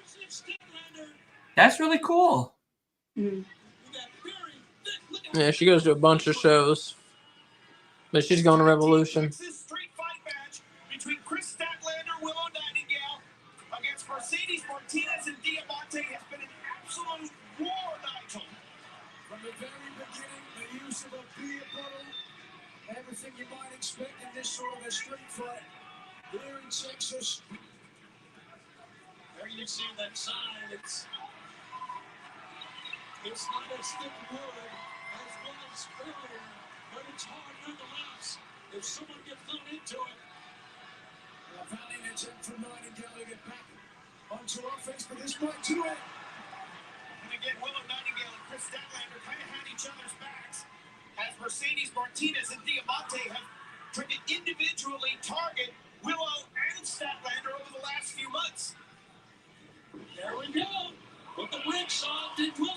That's really cool. Mm-hmm. Yeah, she goes to a bunch of shows. But she's going to Revolution. Street fight match between Chris Statlander, Willow Nightingale against Mercedes Martinez and Diamante has been an absolute war, Nigel. From the very beginning, the use of a beer bottle, everything you might expect in this sort of a street fight here in Texas. There you see that sign. It's not a stiff word as was earlier. But it's hard nonetheless if someone gets thrown into it. A valiant attempt from Nightingale to get back onto offense, but this might do it. And again, Willow Nightingale and Chris Chris Statlander kind of had each other's backs as Mercedes Martinez and Diamante have tried to individually target Willow and Statlander over the last few months. There we go. With the whipsaw did Willow.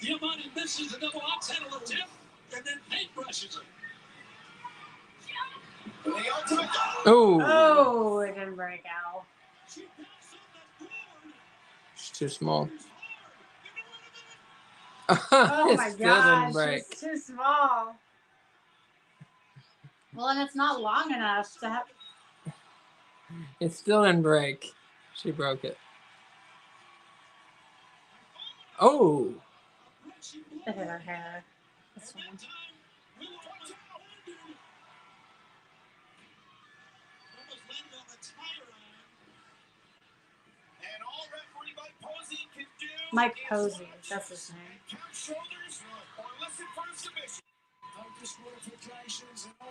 Diamante misses a double ox handle attempt and then paintbrushes it. And the ultimate. Oh, Oh, it didn't break out. it's too small. Oh It my still didn't gosh, break. it's too small. Well, and it's not long enough to have. It still didn't break. She broke it. Oh, It hit her hair. That's fine. And all referee Mike Posey can do Mike is Posey, that's his name. count shoulders or listen for a submission. No disqualifications and no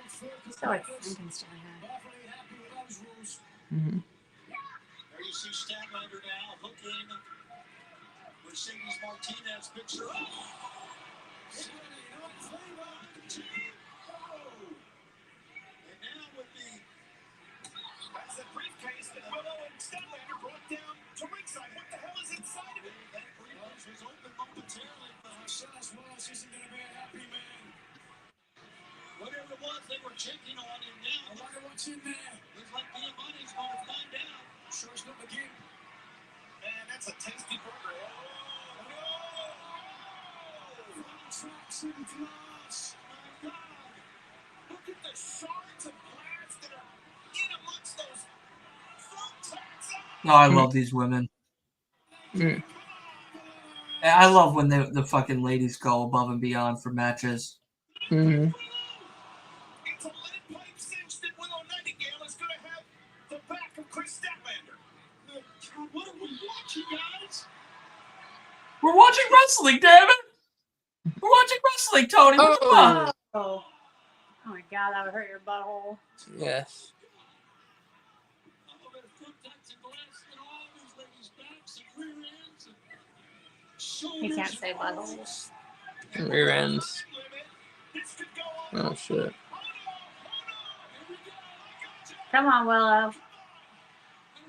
He's got like Frankenstein hair. Awfully happy with those rules. mhm. There you see Statlander now hooking Mercedes Martinez picture. Oh! And now with that's the briefcase that Willow and Statlander brought down to ringside. What the hell is inside of it? That briefcase was open momentarily, but Marcellus Wallace isn't going to be a happy man. Whatever it was, they were checking on him now. I wonder what's in there. Looks like Diamante's going to find out. Sure as not begin. Man, that's a tasty burger. Oh, no! Tracks and glass. My God. Look at the shards of glass that are in amongst those thumbtacks. Oh, I love these women. Mm. And I love when the fucking ladies go above and beyond for matches. Mhm. It's a lead pipe cinch that Willow Nightingale is going to have the back of Chris Statlander. God, what are we watching, guys? We're watching wrestling, damn it! We're watching wrestling, Tony. What the fuck? Oh. Oh my god, that would hurt your butthole. Yes. Oh, there's thumbtacks and glass in all these ladies' backs and rear ends and shoulders. He can't say buttholes. Rear ends. This could go on. Oh shit. Oh, no. Here we go. I got you. Come on, Willow. I don't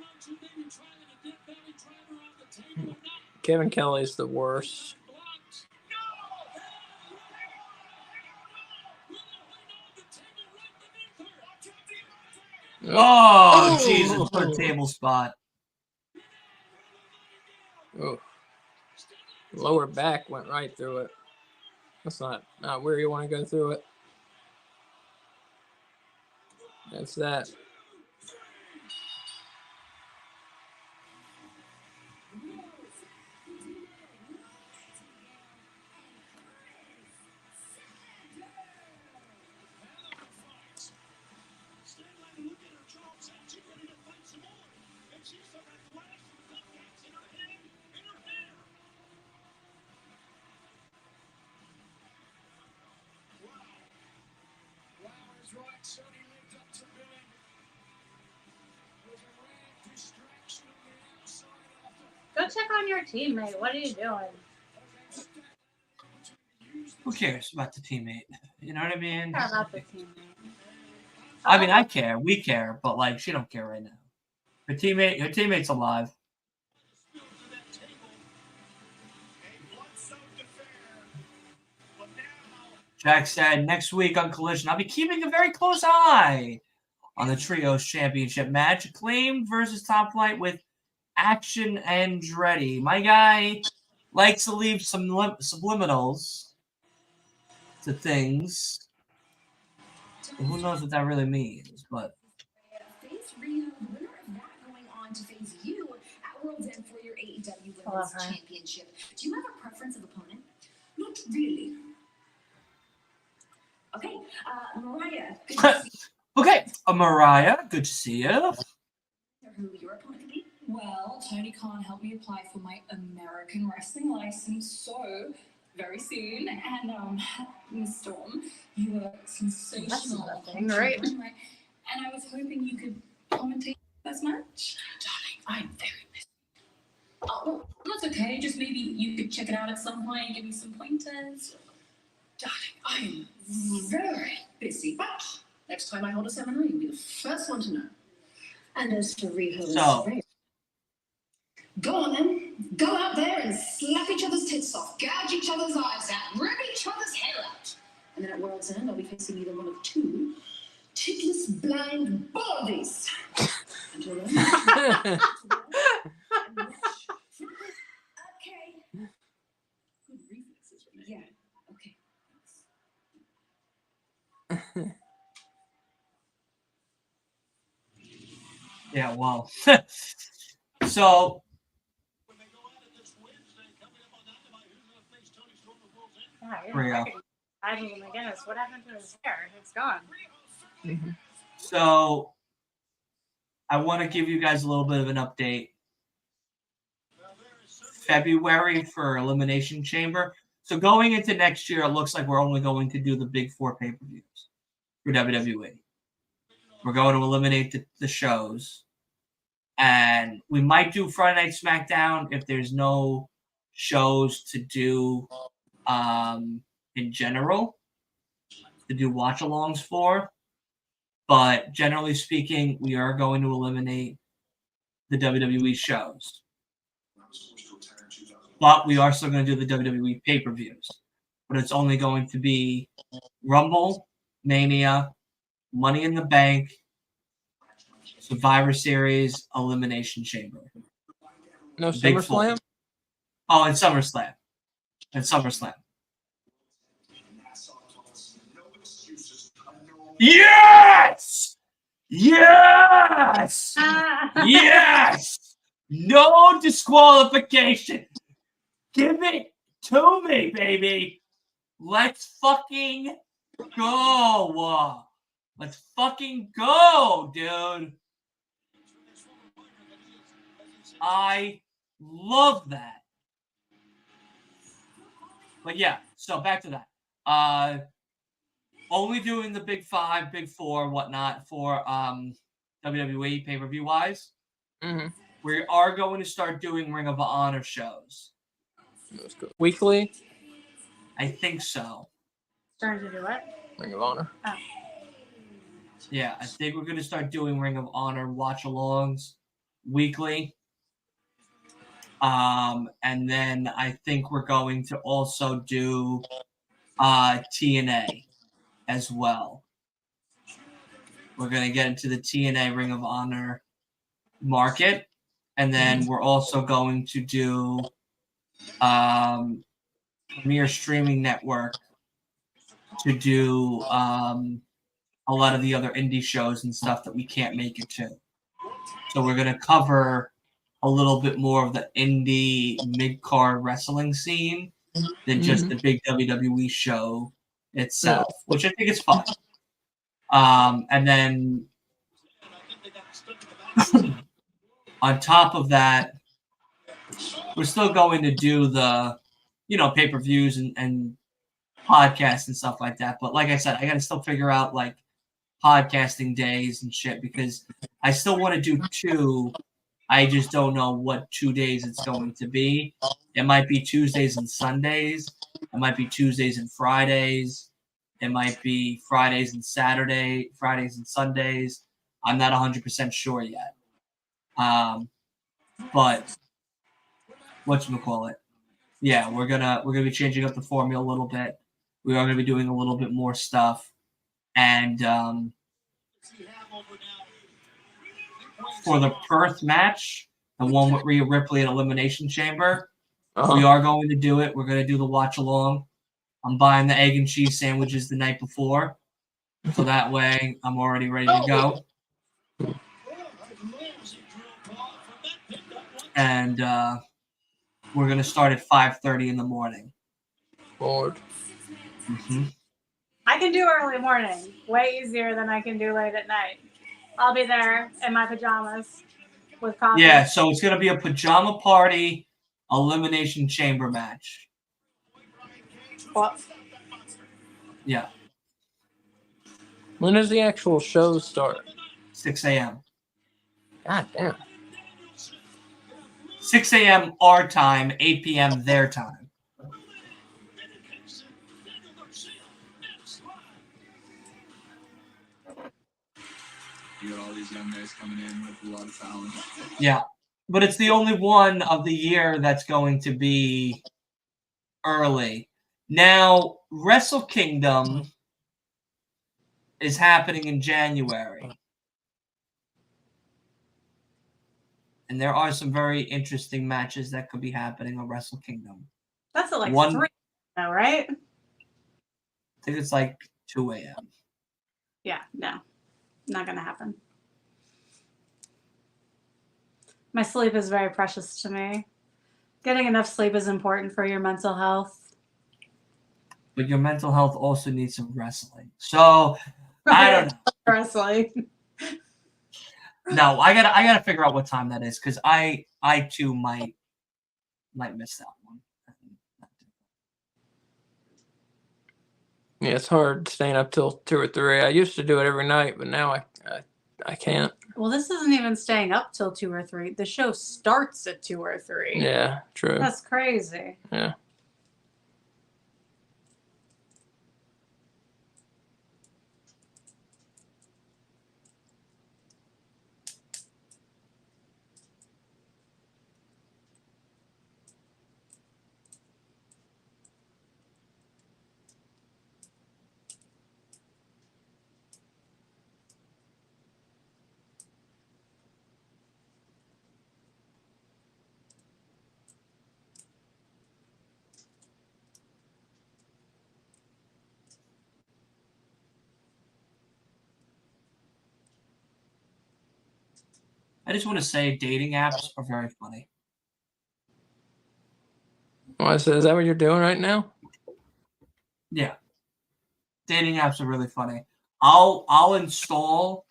know if you may be trying a dead belly driver on the table or not. Kevin Kelly's the worst. Blocks. No! Oh, Oh. Jesus. What a table spot. Oh. Lower back went right through it. That's not where you want to go through it. That's that. Go check on your teammate. What are you doing? Who cares about the teammate? You know what I mean? Care about the teammate. I mean, I care. We care. But, like, she don't care right now. Her teammate's alive. Jack said, next week on Collision, I'll be keeping a very close eye on the Trios Championship match. Acclaim versus Top Flight with Action Andretti. My guy likes to leave some subliminals to things. Well, who knows what that really means, but... Face Rio, the winner of that going on to face you at World's End for your AEW Women's Championship. Do you have a preference of opponent? Not really. Okay, Mariah, good to see Okay, Mariah, good to see you. who your opponent could be. Well, Tony can't help me apply for my American wrestling license, so very soon. And Miss Storm, you were sensational. That's nothing, right? And I was hoping you could commentate this match. Darling, I'm very busy. Oh, well, I'm not that's okay. Just maybe you could check it out at some point and give me some pointers. Darling, I am very busy, but next time I hold a seminar, you'll be the first one to know. And as for Riho and So- Soraya, go on then. Go out there and slap each other's tits off, gouge each other's eyes out, rip each other's hair out. And then at World's End, I'll be facing either one of two titless blind baldies. Until then, okay. Good reflexes, Renee. Yeah, okay. Yeah, well. So, Yeah, I Rio. didn't recognize him again. What happened to his hair? It's gone. So, I want to give you guys a little bit of an update. February for Elimination Chamber. So going into next year, it looks like we're only going to do the big 4 pay-per-views for WWE. We're going to eliminate the shows. And we might do Friday Night SmackDown if there's no shows to do in general, to do watch-alongs for. But generally speaking, we are going to eliminate the WWE shows. But we are still going to do the WWE pay-per-views. But it's only going to be Rumble, Mania, Money in the Bank, Survivor Series, Elimination Chamber. No Big SummerSlam? Oh, and SummerSlam. And SummerSlam. Yes! Yes! Yes! No disqualification. Give it to me, baby. Let's fucking go. Let's fucking go, dude. I love that. But yeah, so back to that. Only doing the big 5, big 4, whatnot for WWE pay-per-view wise. Mm-hmm. We are going to start doing Ring of Honor shows. That's cool. Weekly? I think so. Starting to do what? Ring of Honor. Oh. Yeah, I think we're going to start doing Ring of Honor watch-alongs weekly. And then I think we're going to also do TNA as well. We're going to get into the TNA Ring of Honor market. And then we're also going to do Premier Streaming Network to do a lot of the other indie shows and stuff that we can't make it to. So we're going to cover a little bit more of the indie mid-card wrestling scene than just the big WWE show itself, which I think is fun. And then on top of that, we're still going to do the, pay-per-views and podcasts and stuff like that. But like I said, I got to still figure out like podcasting days and shit because I still want to do 2. I just don't know what 2 days it's going to be. It might be Tuesdays and Sundays. It might be Tuesdays and Fridays. It might be Fridays and Sundays. I'm not 100% sure yet. But whatchamacallit? Yeah, we're gonna be changing up the formula a little bit. We are gonna be doing a little bit more stuff. And for the Perth match, the one with Rhea Ripley at Elimination Chamber, we are going to do it. We're going to do the watch along. I'm buying the egg and cheese sandwiches the night before. So that way I'm already ready to go. And we're going to start at 5:30 in the morning. Lord. Mm-hmm. I can do early morning. Way easier than I can do late at night. I'll be there in my pajamas with coffee. Yeah, so it's going to be a pajama party Elimination Chamber match. What? Yeah. When does the actual show start? 6 a.m. God damn. 6 a.m. our time, 8 p.m. their time. You got all these young guys coming in with a lot of talent. Yeah, but it's the only one of the year that's going to be early. Now, Wrestle Kingdom is happening in January. And there are some very interesting matches that could be happening on Wrestle Kingdom. That's at like One- 3 now, right? I think it's like 2 a.m. Yeah, no. Not going to happen. My sleep is very precious to me. Getting enough sleep is important for your mental health. But your mental health also needs some wrestling. So I don't know. Wrestling. No, I gotta figure out what time that is because I too might miss that one. Yeah, it's hard staying up till 2 or 3. I used to do it every night, but now I can't. Well, this isn't even staying up till 2 or 3. The show starts at 2 or 3. Yeah, true. That's crazy. Yeah. I just want to say dating apps are very funny. Well, is that what you're doing right now? Yeah. Dating apps are really funny. I'll install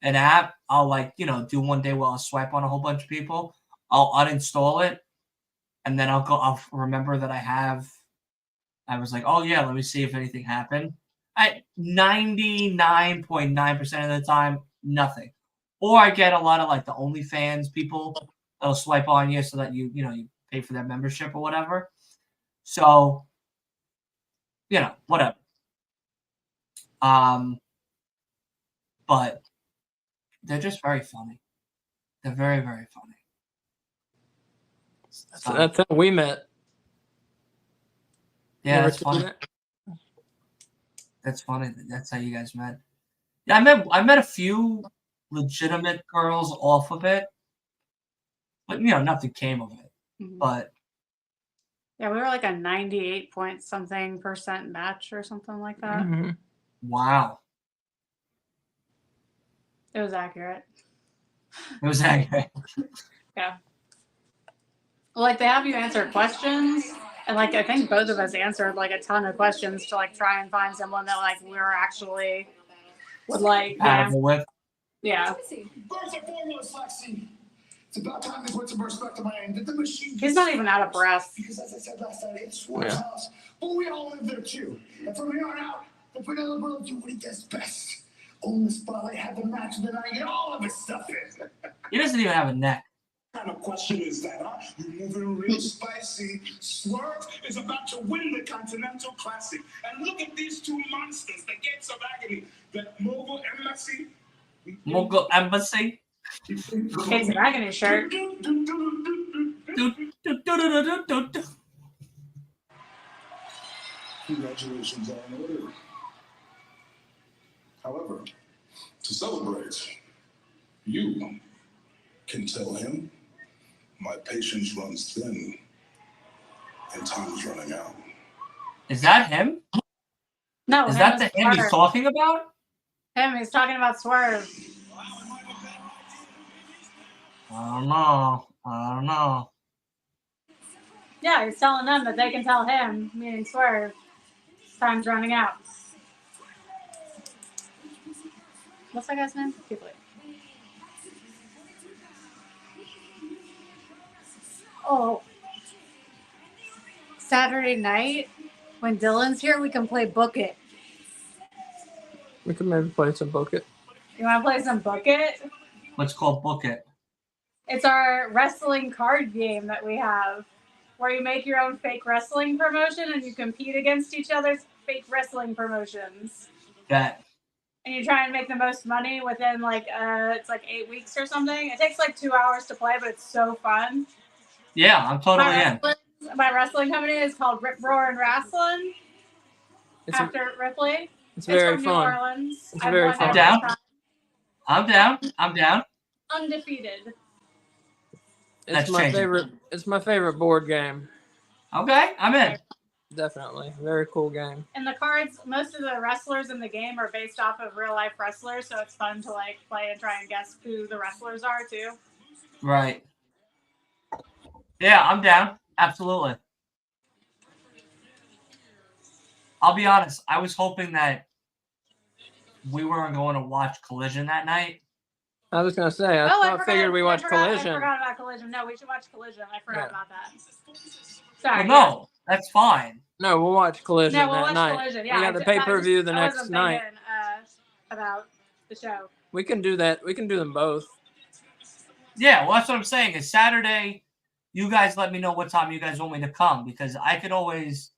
an app. I'll do one day where I'll swipe on a whole bunch of people. I'll uninstall it, and then I'll remember that I was like, oh yeah, let me see if anything happened. At 99.9% of the time, nothing. Or I get a lot of like the OnlyFans people that'll swipe on you so that you pay for their membership or whatever. So, whatever. But they're just very funny. They're very, very funny. That's how we met. Yeah, You that's ever do funny. that? That's funny. That's how you guys met. Yeah, I met a few legitimate girls off of it, but nothing came of it. Mhm. But Yeah, we were like a 98 point something % match or something like that. Mhm. wow, It was accurate. it was accurate. Yeah. Well, like they have you answer questions, and like I think both of us answered like a ton of questions to like try and find someone that like we were actually would like. Compatible with. Yeah. First and foremost, Lexi, it's about time they put some respect to my name. Did the machine He's not even out of breath. Because as I said last night, it's Swart's Yeah. house, but we all live there too. And from here on out, the Vanilla Bro do what he does best. Own the spotlight, have the match of the night, get all of his stuff in. He doesn't even have a neck. What kind of question is that, huh? You're moving real spicy. Swerve is about to win the Continental Classic. And look at these two monsters, the gates of agony. The Mogul Embassy. Mogul Embassy. Gates of Agony shirt. Do, do, do, do, do, do, do. Congratulations are in order. However, to celebrate, you can tell him my patience runs thin and time is running out. Is that him? No, Is him that is the him he's Swerve. talking about? Him, he's talking about Swerve. I don't know. Yeah, he's telling them that they can tell him, meaning Swerve. Time's running out. What's that guy's name? Keep it. Oh. Saturday night, when Dylan's here, we can play Book It. We could maybe play some Book It. You want to play some Book It? What's called Book It? It's our wrestling card game that we have, where you make your own fake wrestling promotion and you compete against each other's fake wrestling promotions. That. And you try and make the most money within it's like 8 weeks or something. It takes like 2 hours to play, but it's so fun. Yeah, I'm totally in. My wrestling company is called Rip Roar and Wrestling. After Ripley. It's very from fun. New Orleans. It's very fun. I'm down. I'm down. I'm down. Undefeated. It's my favorite. It's my favorite board game. Okay, I'm in. Definitely, very cool game. And the cards, most of the wrestlers in the game are based off of real life wrestlers, so it's fun to like play and try and guess who the wrestlers are too. Right. Yeah, I'm down. Absolutely. I'll be honest. I was hoping that we weren't going to watch Collision that night. I was gonna say. I figured we watched Collision. I forgot about Collision. No, we should watch Collision. I forgot about that. Sorry. Well, no, that's fine. No, we'll watch Collision that watch night. Collision. Yeah, we got the pay-per-view the next night. About the show. We can do that. We can do them both. Yeah, well, that's what I'm saying. Is Saturday. You guys let me know what time you guys want me to come, because I could always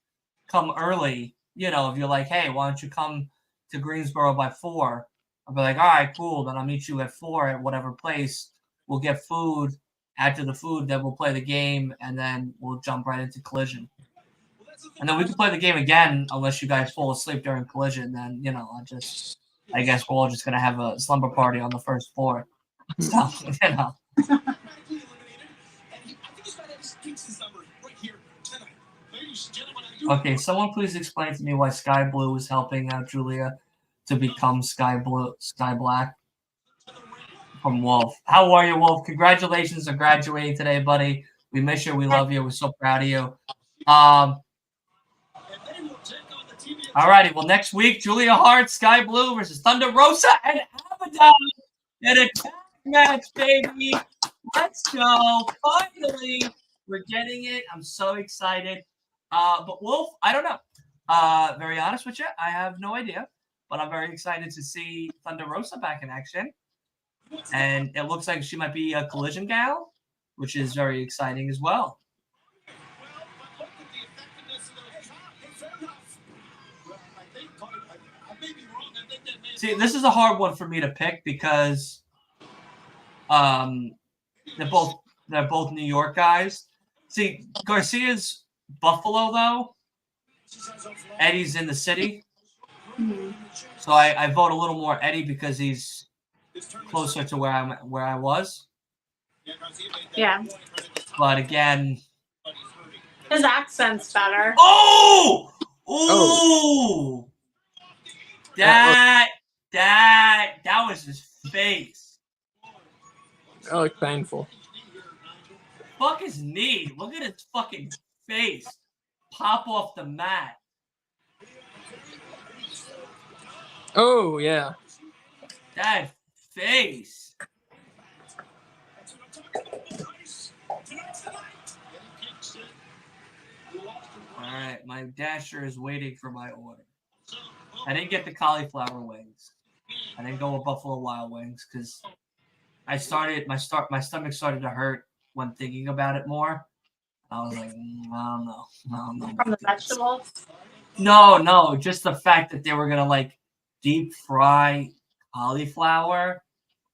come early. You know, if you're like, hey, why don't you come to Greensboro by 4? I'll be like, all right, cool. Then I'll meet you at 4 at whatever place. We'll get food. After the food, then we'll play the game, and then we'll jump right into Collision. And then we can play the game again, unless you guys fall asleep during Collision. Then, you know, I guess we're all just going to have a slumber party on the first floor. So, you know. Okay, someone please explain to me why Sky Blue is helping out Julia to become Sky Black from Wolf. How are you, Wolf? Congratulations on graduating today, buddy. We miss you. We love you. We're so proud of you. All righty. Well, next week, Julia Hart, Sky Blue versus Thunder Rosa and Abaddon in a tag match, baby. Let's go. Finally, we're getting it. I'm so excited. But Wolf, I don't know. Very honest with you, I have no idea. But I'm very excited to see Thunder Rosa back in action. And it looks like she might be a Collision gal, which is very exciting as well. See, this is a hard one for me to pick because they're both New York guys. See, Garcia's Buffalo, though. Eddie's in the city. So I vote a little more Eddie because he's closer to where I was. Yeah. But again, his accent's better. Oh! Ooh! That was his face. That looked painful. Fuck his knee. Look at his fucking face. Pop off the mat. Oh, yeah. That face. All right, my dasher is waiting for my order. I didn't get the cauliflower wings. I didn't go with Buffalo Wild Wings because my stomach started to hurt when thinking about it more. I was like, I don't know. From the vegetables? No, just the fact that they were gonna like deep fry cauliflower.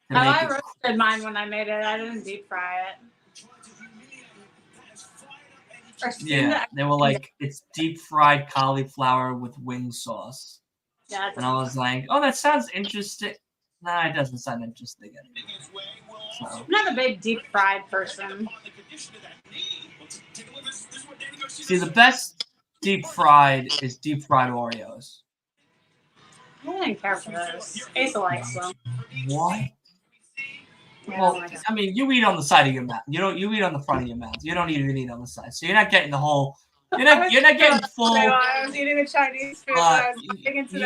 I roasted mine when I made it. I didn't deep fry it. Yeah, they were like, it's deep fried cauliflower with wing sauce. Yeah, and I was like, oh, that sounds interesting. Nah, it doesn't sound interesting anymore. So. I'm not a big deep fried person. See, the best deep fried is deep fried Oreos. I didn't care for those. Asa likes them. What? Yeah, well, I mean, you eat on the side of your mouth. You eat on the front of your mouth. You don't even eat on the side. So you're not getting the whole. You're not getting full. I was eating the Chinese food. I was getting into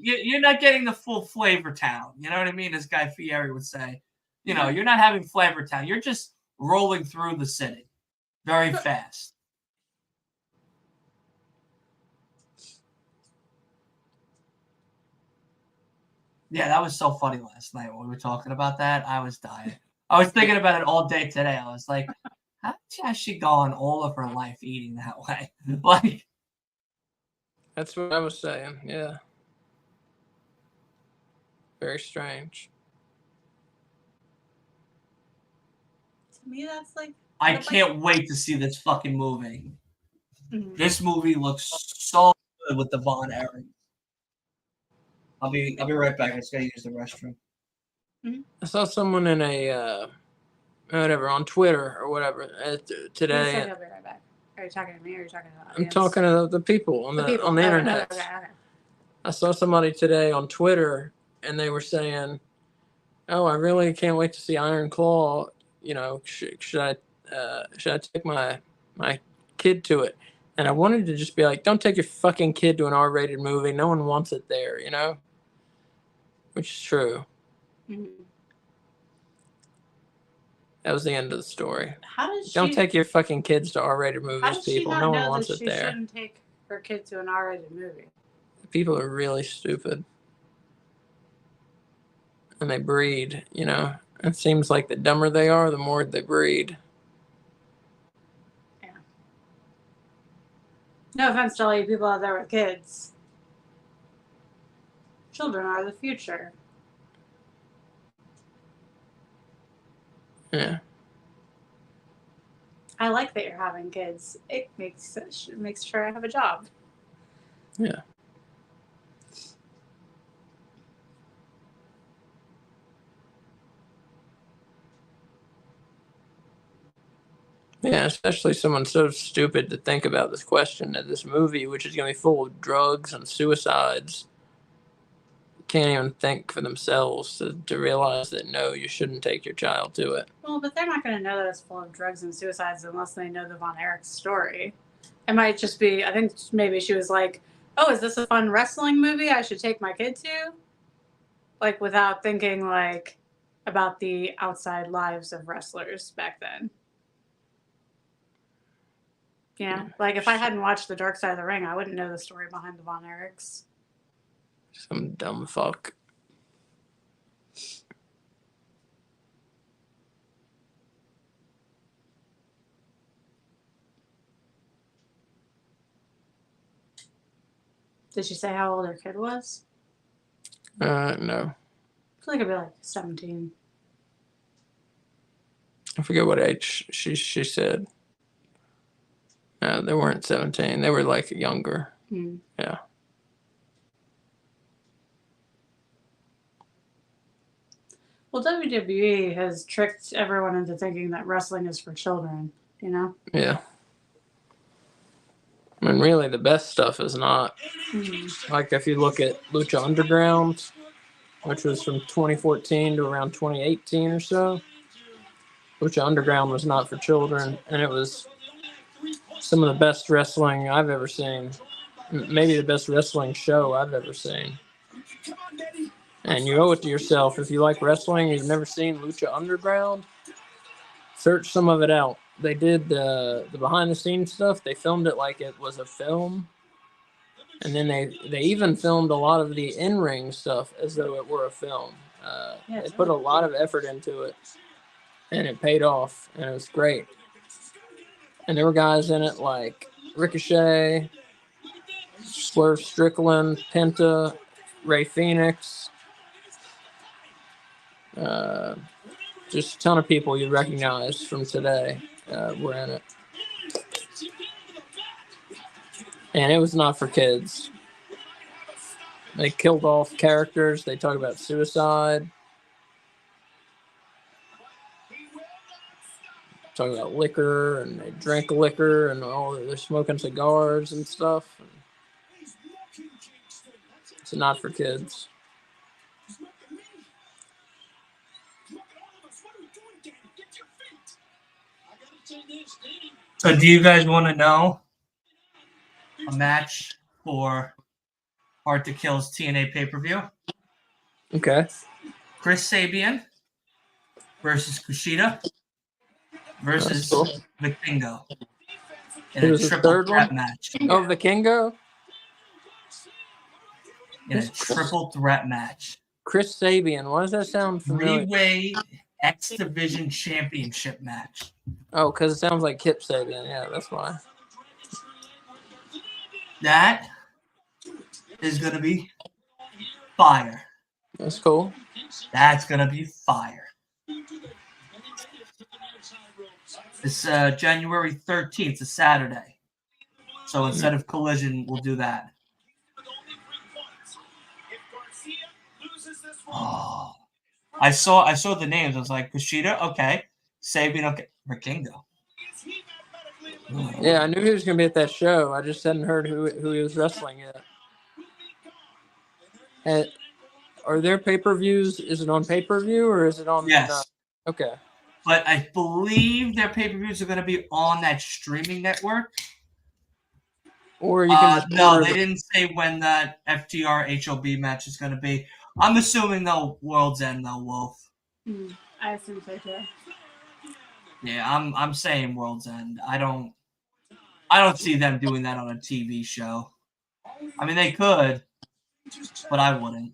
you're not getting the full flavor town. You know what I mean? As Guy Fieri would say. You know, you're not having flavor town. You're just rolling through the city very fast. Yeah, that was so funny last night when we were talking about that. I was dying. I was thinking about it all day today. I was like, how has she gone all of her life eating that way? Like, That's what I was saying. Yeah. Very strange. To me, that's like. I can't wait to see this fucking movie. Mhm. This movie looks so good with the Von Erich. I'll be right back. I just gotta use the restroom. I saw someone in a whatever on Twitter or whatever He today. said he'll be right back. Are you talking to me or are you talking to the I'm audience? talking to the people on the Okay, internet. Okay. I saw somebody today on Twitter, and they were saying, "Oh, I really can't wait to see Iron Claw. You know, should I take my kid to it?" And I wanted to just be like, "Don't take your fucking kid to an R-rated movie. No one wants it there, you know." Which is true. Mhm. That was the end of the story. How does she? Don't take your fucking kids to R-rated How movies, does she people. not No one know wants that it she there. shouldn't take her kid to an R-rated movie? People are really stupid. And they breed, you know. It seems like the dumber they are, the more they breed. Yeah. No offense to all you people out there with kids. Children are the future. Yeah. I like that you're having kids. It makes sure I have a job. Yeah. Yeah, especially someone so stupid to think about this question that this movie, which is going to be full of drugs and suicides, can't even think for themselves to realize that no, you shouldn't take your child to it. Well, but they're not going to know that it's full of drugs and suicides unless they know the Von Erich story. It might just be, I think maybe she was like, oh, is this a fun wrestling movie I should take my kid to? Like, without thinking, like, about the outside lives of wrestlers back then. You know, like if I hadn't watched The Dark Side of the Ring, I wouldn't know the story behind the Von Erichs. Some dumb fuck. Did she say how old her kid was? No. I feel like it'd be like 17. I forget what age she said. No, they weren't 17. They were like younger. Yeah. Well, WWE has tricked everyone into thinking that wrestling is for children, you know? Yeah. I mean, really, the best stuff is not. Like, if you look at Lucha Underground, which was from 2014 to around 2018 or so, Lucha Underground was not for children, and it was some of the best wrestling I've ever seen. Maybe the best wrestling show I've ever seen. And you owe it to yourself. If you like wrestling, you've never seen Lucha Underground, search some of it out. They did the behind-the-scenes stuff. They filmed it like it was a film. And then they even filmed a lot of the in-ring stuff as though it were a film. They put a lot of effort into it. And it paid off. And it was great. And there were guys in it like Ricochet, Swerve Strickland, Penta, Ray Phoenix. Just a ton of people you recognize from today were in it. And it was not for kids. They killed off characters. They talk about suicide. Talk about liquor, and they drink liquor, and they're smoking cigars and stuff. It's not for kids. So do you guys want to know a match for Hard to Kill's TNA pay-per-view? Okay. Chris Sabian versus Kushida versus Vikingo in a triple threat match. Oh, Vikingo? In a triple threat match. Chris Sabian. Why does that sound familiar? Three-way X Division Championship match. Oh, because it sounds like Kip Sabian. Yeah, that's why. That is going to be fire. That's cool. That's going to be fire. It's January 13th, a Saturday. So instead of Collision, we'll do that. Oh, I saw the names. I was like, Kushida, okay. Sabian, okay. Vikingo. Yeah, I knew he was going to be at that show. I just hadn't heard who he was wrestling yet. Are there pay-per-views? Is it on pay-per-view or is it on? Yes. Okay. But I believe their pay-per-views are going to be on that streaming network. Or you can just no, they didn't say when that FTR HOB match is going to be. I'm assuming though World's End though, Wolf. I assume so too. Yeah, I'm saying World's End. I don't see them doing that on a TV show. I mean, they could, but I wouldn't.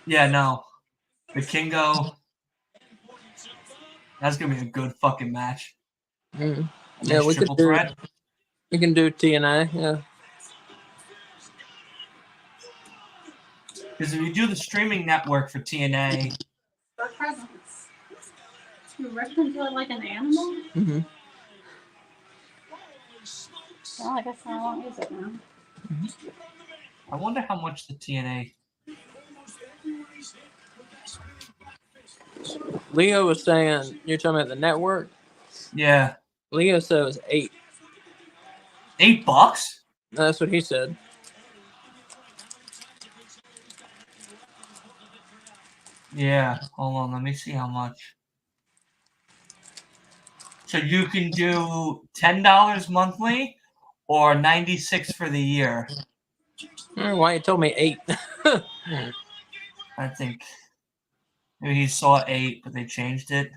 Yeah, no. Vikingo. That's gonna be a good fucking match. Yeah, we could do. We can do TNA. Yeah. Because if you do the streaming network for TNA, For presents. You ripped into it like an animal? Mm-hmm. Well, I guess I won't use it now. I wonder how much the TNA. Leo was saying, you're talking about the network? Yeah. Leo said it was $8. $8? That's what he said. Yeah. Hold on. Let me see how much. So you can do $10 monthly or $96 for the year. Why you told me 8? I think maybe he saw 8, but they changed it.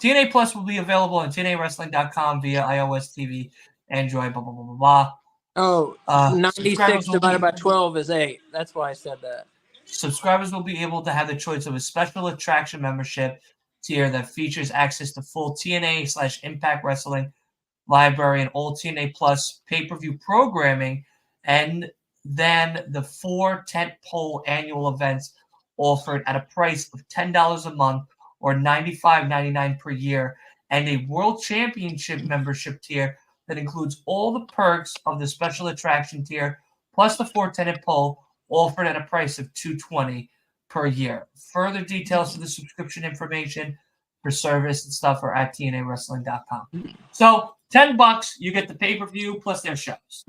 TNA Plus will be available on TNAWrestling.com via iOS TV, Android, blah, blah, blah, blah, blah. Oh, 96 divided by 12 is 8. That's why I said that. Subscribers will be able to have the choice of a special attraction membership tier that features access to full TNA/Impact Wrestling library and all TNA Plus pay-per-view programming, and then the 4 tentpole annual events offered at a price of $10 a month or $95.99 per year, and a World Championship membership tier that includes all the perks of the special attraction tier plus the 4 tentpole offered at a price of $220 per year. Further details for the subscription information for service and stuff are at TNAWrestling.com. So $10, you get the pay-per-view plus their shows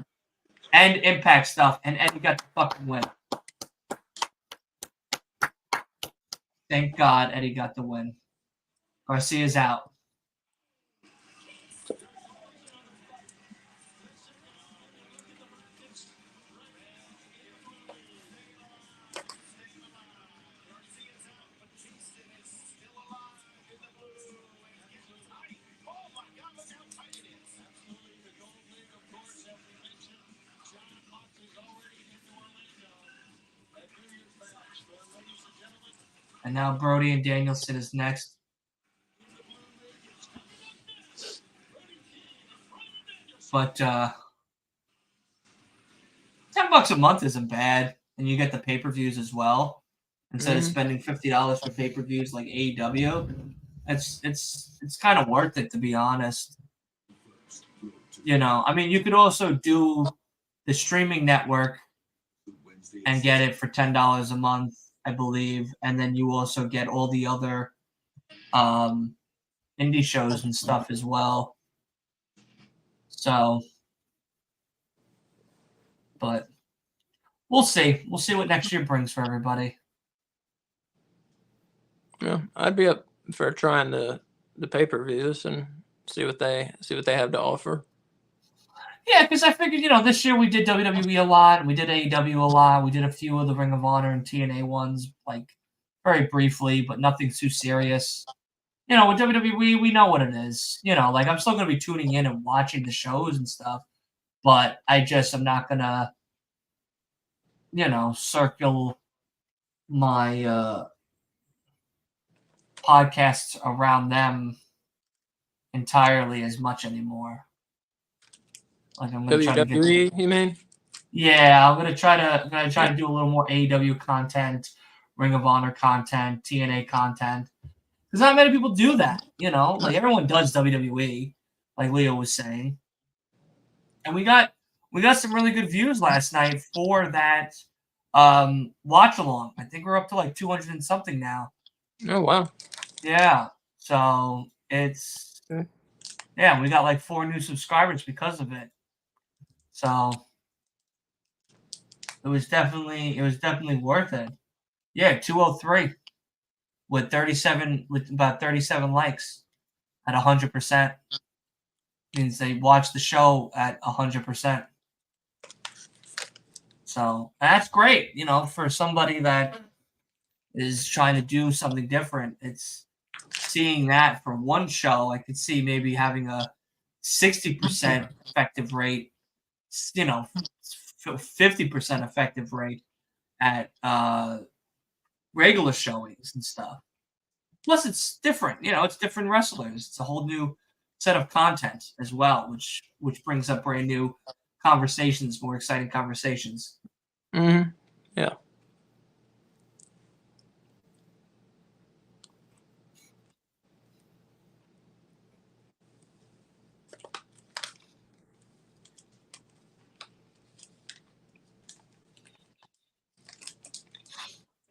and Impact stuff, and Eddie got the fucking win. Thank God Eddie got the win. Garcia's out. And now Brody and Danielson is next. But $10 a month isn't bad, and you get the pay-per-views as well. Instead of spending $50 for pay-per-views like AEW, it's kind of worth it, to be honest. You know, I mean, you could also do the streaming network and get it for $10 a month, I believe, and then you also get all the other indie shows and stuff as well. So, but we'll see. We'll see what next year brings for everybody. Yeah, I'd be up for trying the pay-per-views and see what they have to offer. Yeah, because I figured, you know, this year we did WWE a lot, we did AEW a lot, we did a few of the Ring of Honor and TNA ones, like very briefly, but nothing too serious. with WWE, we know what it is. Like I'm still going to be tuning in and watching the shows and stuff, but I'm not going to, circle my podcasts around them entirely as much anymore. Like I'm going to try to get. WWE, you mean? Yeah, I'm gonna try to do a little more AEW content, Ring of Honor content, TNA content. Because not many people do that, Like everyone does WWE, like Leo was saying. And we got some really good views last night for that watch along. I think we're up to like 200 and something now. Oh wow. Yeah. So it's we got like 4 new subscribers because of it. So it was definitely worth it. Yeah, 203 with about 37 likes at 100%. Means they watched the show at 100%. So that's great, for somebody that is trying to do something different. It's seeing that for one show, I could see maybe having a 60% effective rate, 50% effective rate at regular showings and stuff. Plus, it's different. It's different wrestlers. It's a whole new set of content as well, which brings up brand new conversations, more exciting conversations. Mm-hmm. Yeah.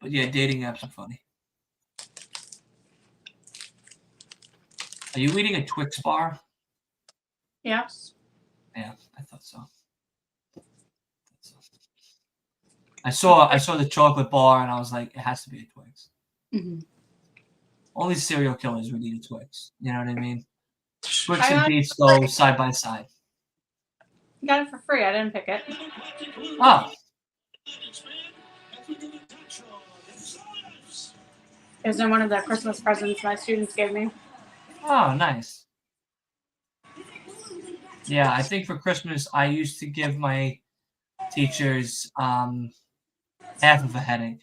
But yeah, dating apps are funny. Are you eating a Twix bar? Yes. Yeah, I thought so. I saw the chocolate bar and I was like, it has to be a Twix. Mm-hmm. Only serial killers would eat a Twix. You know what I mean? Twix I and got beets it for go free. side by side. Got it for free. I didn't pick it. Oh, It was in one of the Christmas presents my students gave me. oh, nice. Yeah, I think for Christmas I used to give my teachers half of a headache.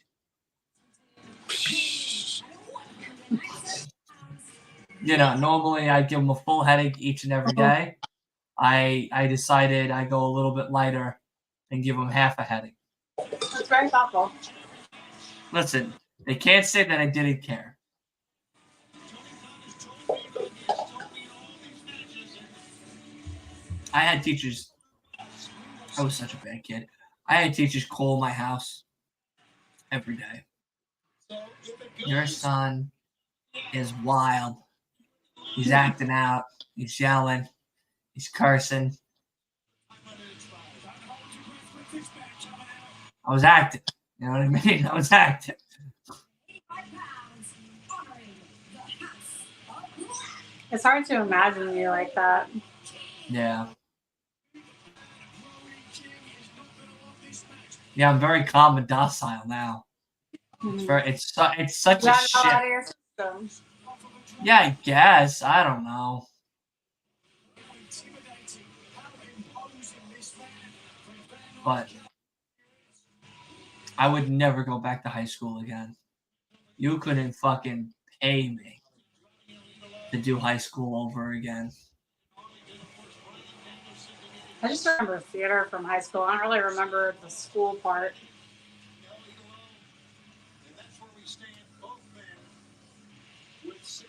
Normally I give them a full headache each and every day. I decided I go a little bit lighter and give them half a headache. It's very thoughtful. Listen, they can't say that I didn't care. I had teachers. I was such a bad kid. I had teachers call my house every day. Your son is wild. He's acting out. He's yelling. He's cursing. I was acting. You know what I mean? I was acting. It's hard to imagine you like that. Yeah. Yeah, I'm very calm and docile now. It's such a Got it all shit. out of your system. Yeah, I guess. I don't know. But I would never go back to high school again. You couldn't fucking pay me to do high school over again. I just remember theater from high school. I don't really remember the school part.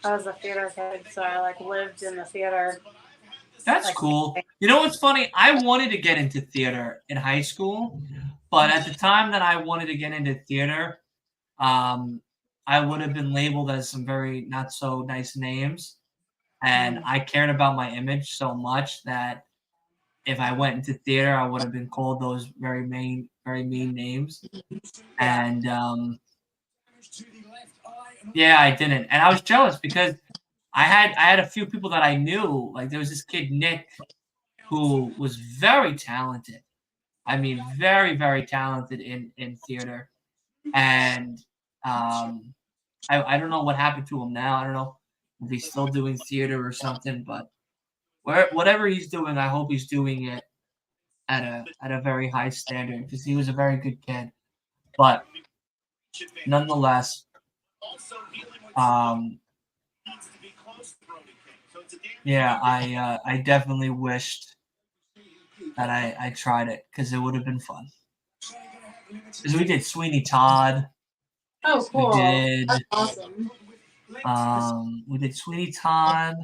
I was a theater kid, so I lived in the theater. That's cool. You know what's funny? I wanted to get into theater in high school, but at the time that I wanted to get into theater, I would have been labeled as some very not so nice names. And I cared about my image so much that if I went into theater, I would have been called those very mean names. And yeah, I didn't. And I was jealous because I had a few people that I knew. Like there was this kid, Nick, who was very talented. I mean, very, very talented in theater. And I don't know what happened to him now. I don't know if he's still doing theater or something. But whatever he's doing, I hope he's doing it at a very high standard because he was a very good kid. But nonetheless, yeah, I definitely wished that I tried it because it would have been fun. Because we did Sweeney Todd. Oh, cool. We That's awesome. did Sweeney Todd.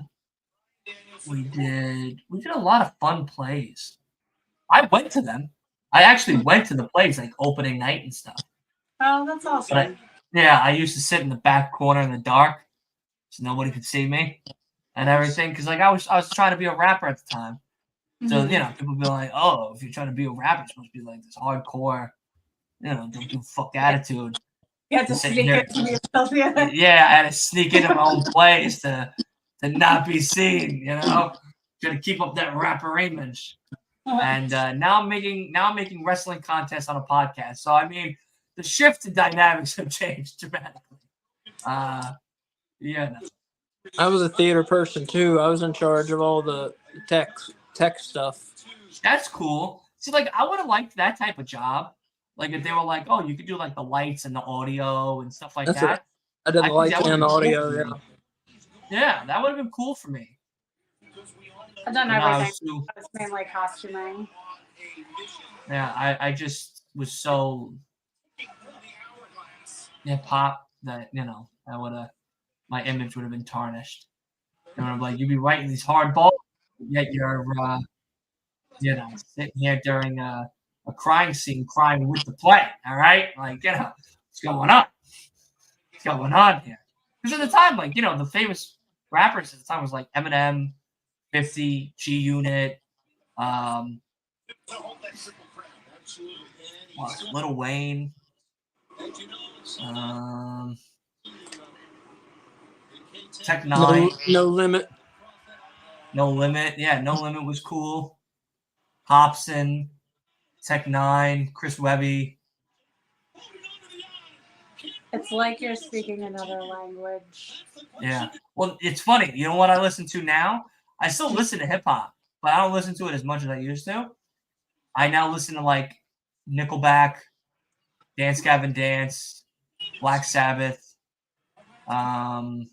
We did a lot of fun plays. I went to them. I actually went to the plays like opening night and stuff. Oh, that's awesome. But I used to sit in the back corner in the dark so nobody could see me and everything. Because like I was trying to be a rapper at the time. So, people be like, oh, if you're trying to be a rapper, it's supposed to be like this hardcore, don't give a fuck attitude. You had to sneak into yourself. Yeah, I had to sneak into my own plays to not be seen, Gonna keep up that rapper image. And now I'm making wrestling contests on a podcast. So I mean, the shift in dynamics have changed dramatically. Yeah. I was a theater person too. I was in charge of all the tech stuff. That's cool. See, like I would have liked that type of job. Like if they were like, oh, you could do like the lights and the audio and stuff like That's that. I did the think lights that would've and the been cool audio. for me. Yeah, that would have been cool for me. I've done But no, everything. It's mainly costuming. Yeah, I just was so hip hop that I would have my image would have been tarnished. And I'm like, you'd be writing these hard balls, yet you're sitting here during a crying scene, crying with the play. All right, like what's going on? What's going on here? Because at the time, like the famous rappers at the time was like Eminem, 50, G Unit, Lil Wayne, Tech Nine, No Limit. No Limit. Yeah, No Limit was cool. Hobson, Tech Nine, Chris Webby. It's like you're speaking another language. Yeah. Well, it's funny. You know what I listen to now? I still listen to hip hop, but I don't listen to it as much as I used to. I now listen to like Nickelback, Dance Gavin Dance, Black Sabbath, Ramones.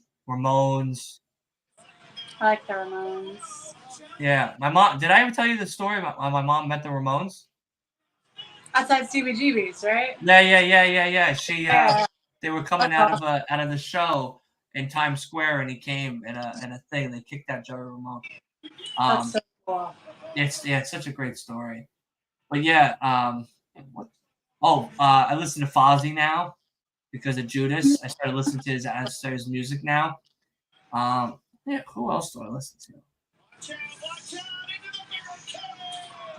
I like the Ramones. Yeah, my mom. Did I ever tell you the story about how my mom met the Ramones? Outside CBGB's, right? Yeah. She they were coming out of the show in Times Square, and he came in a thing. They kicked out Joey Ramone. That's so cool. It's such a great story. But yeah, I listen to Fozzy now because of Judas. I started listening to his music now. Who else do I listen to?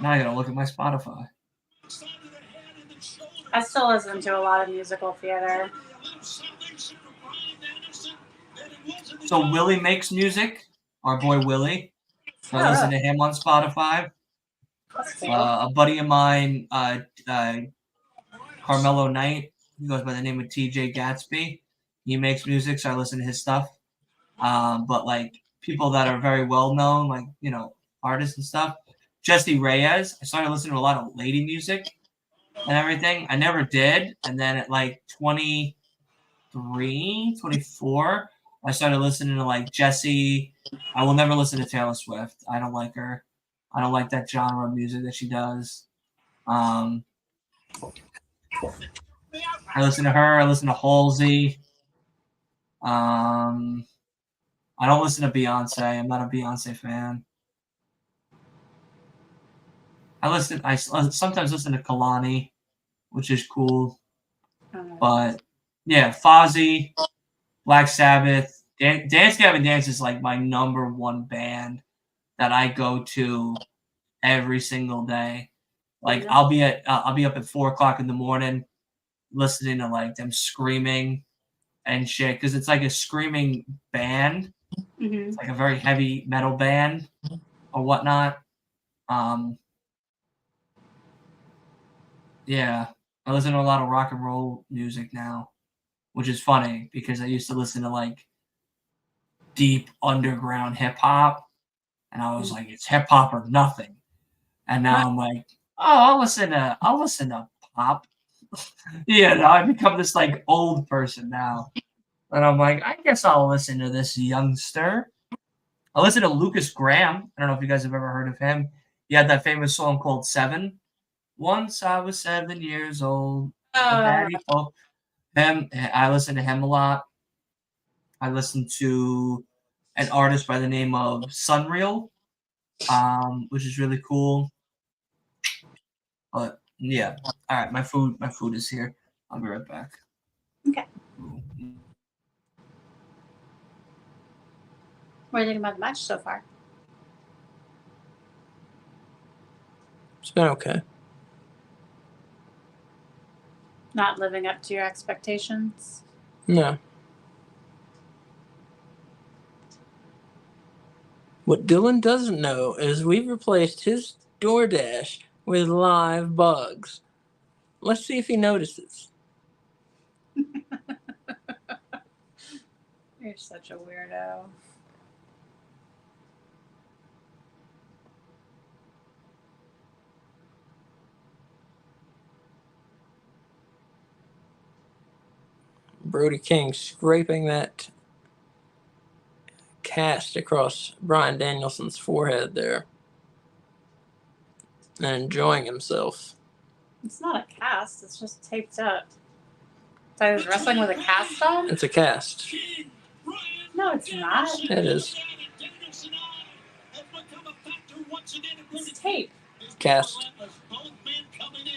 Now I gotta look at my Spotify. I still listen to a lot of musical theater. So Willie makes music. Our boy Willie. So I listen to him on Spotify. A buddy of mine, Carmelo Knight, he goes by the name of TJ Gatsby. He makes music, so I listen to his stuff. But like people that are very well known, like artists and stuff. Jesse Reyes. I started listening to a lot of lady music and everything. I never did, and then at like 23, 24, I started listening to like Jessie. I will never listen to Taylor Swift. I don't like her. I don't like that genre of music that she does. I listen to her. I listen to Halsey. I don't listen to Beyonce. I'm not a Beyonce fan. I sometimes listen to Kalani, which is cool. But yeah, Fozzy, Black Sabbath, Dance Gavin Dance is like my number one band that I go to every single day. Like I'll be up at 4:00 in the morning listening to like them screaming and shit because it's like a screaming band. Mm-hmm. It's like a very heavy metal band or whatnot. Yeah, I listen to a lot of rock and roll music now, which is funny because I used to listen to like deep underground hip hop, and I was like, it's hip hop or nothing. And now I'm like, oh, I'll listen to pop. I become this like old person now. And I'm like, I guess I'll listen to this youngster. I listen to Lucas Graham. I don't know if you guys have ever heard of him. He had that famous song called Seven. Once I was 7 years old. Daddy told him. I listen to him a lot. I listen to an artist by the name of Sunreal, which is really cool. But yeah, all right. My food is here. I'll be right back. Okay. What do you think about the match so far? It's been okay. Not living up to your expectations? No. What Dylan doesn't know is we've replaced his DoorDash with live bugs. Let's see if he notices. You're such a weirdo. Brody King scraping that cast across Bryan Danielson's forehead there and enjoying himself. It's not a cast, it's just taped up. So I was wrestling with a cast on? It's a cast. No, it's not. It is. It's tape. Cast.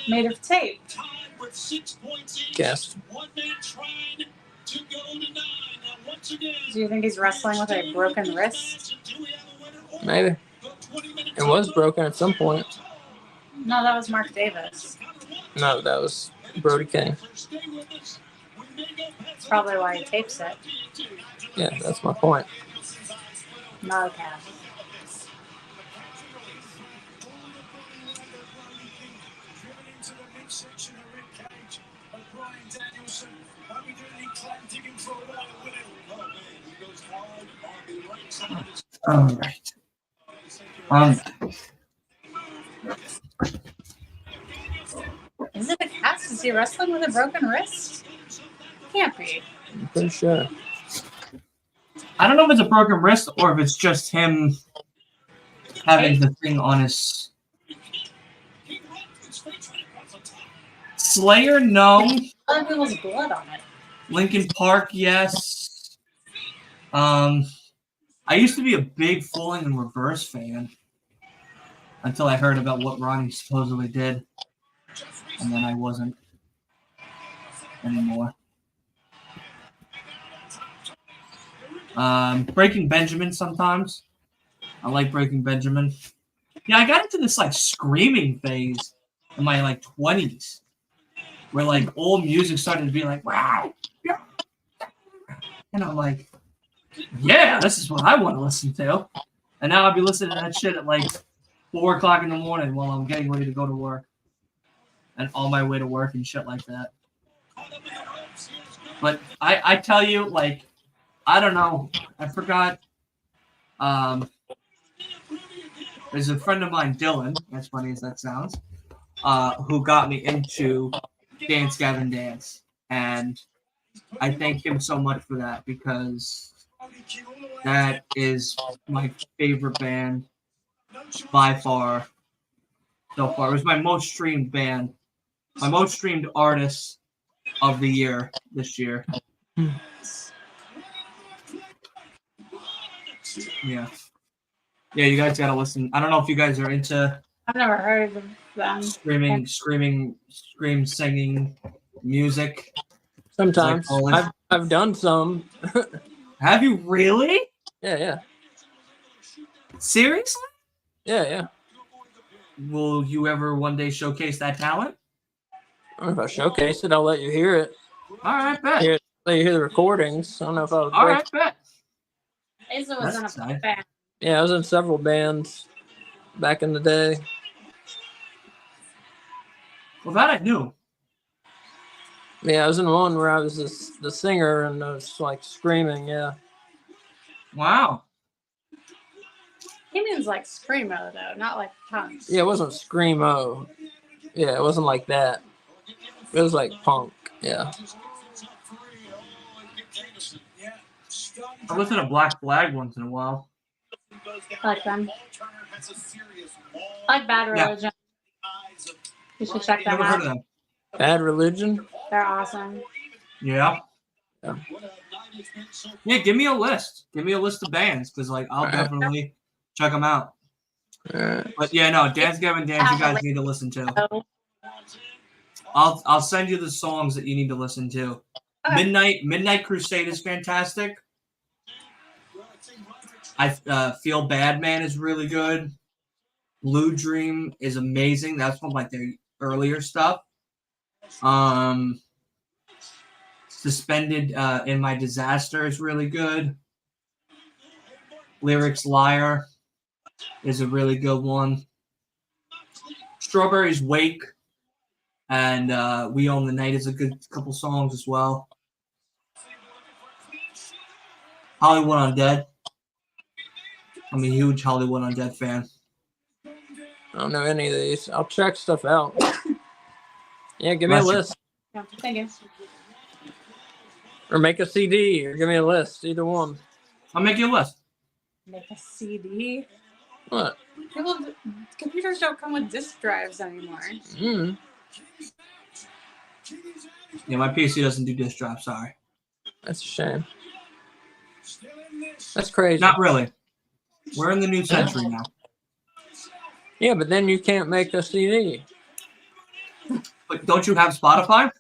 Made of tape. Cast. Do you think he's wrestling with a broken wrist? Maybe. It was broken at some point. No, that was Mark Davis. No, that was Brody King. That's probably why he tapes it. Yeah, that's my point. Not a cast. All right. Is it a cast? Is he wrestling with a broken wrist? Can't be. I'm pretty sure. I don't know if it's a broken wrist or if it's just him having the thing on his Slayer. No. Other people's blood on it. Linkin Park, yes. I used to be a big Falling in Reverse fan until I heard about what Ronnie supposedly did, and then I wasn't anymore. Breaking Benjamin sometimes. I like Breaking Benjamin. Yeah, I got into this like screaming phase in my like 20s, where like old music started to be like, wow, and I'm like, yeah, this is what I want to listen to. And now I'll be listening to that shit at like 4 o'clock in the morning while I'm getting ready to go to work and on my way to work and shit like that. But I tell you, like, I don't know. I forgot. There's a friend of mine, Dylan, as funny as that sounds, who got me into Dance Gavin Dance. And I thank him so much for that because that is my favorite band by far so far. It was my most streamed band, my most streamed artist of the year this year. Yeah. Yeah, you guys gotta listen. I don't know if you guys are into I've never heard of them. scream, singing music. Sometimes. Like I've done some. Have you really? Yeah. Seriously? Yeah. Will you ever one day showcase that talent? I don't know if I showcase it, I'll let you hear it. All right, bet. Let you hear the recordings. I don't know if I would All right, bet. Asa was in a exciting. band. Yeah, I was in several bands back in the day. Well, that I knew. Yeah, I was in one where I was the singer and I was like screaming, yeah. Wow. He means like screamo though, not like punk. Yeah, it wasn't screamo. Yeah, it wasn't like that. It was like punk. Yeah. I listen to Black Flag once in a while. I like them. I like Bad Yeah. Religion. You should check them Never heard of out. them. Bad Religion. They're awesome. Yeah. Yeah. Yeah, give me a list. Give me a list of bands because, like, I'll Alright. definitely check them out. But yeah, no, Dance Gavin Dance, you guys need to listen to. So, I'll send you the songs that you need to listen to. okay. Midnight Crusade is fantastic. I Feel Bad Man is really good. Blue Dream is amazing. That's from like their earlier stuff. Suspended in My Disaster is really good. Lyrics Liar is a really good one. Strawberries Wake and We Own the Night is a good couple songs as well. Hollywood Undead. I'm a huge Hollywood Undead fan. I don't know any of these. I'll check stuff out. Yeah, give me a Bless you. list. Yeah, thank you. Or make a CD or give me a list. Either one. I'll make you a list. Make a CD. What? Computers don't come with disk drives anymore. Mm. Yeah, my PC doesn't do disk drive. Sorry. That's a shame. That's crazy. Not really. We're in the new century now. Yeah, but then you can't make a CD. But don't you have Spotify?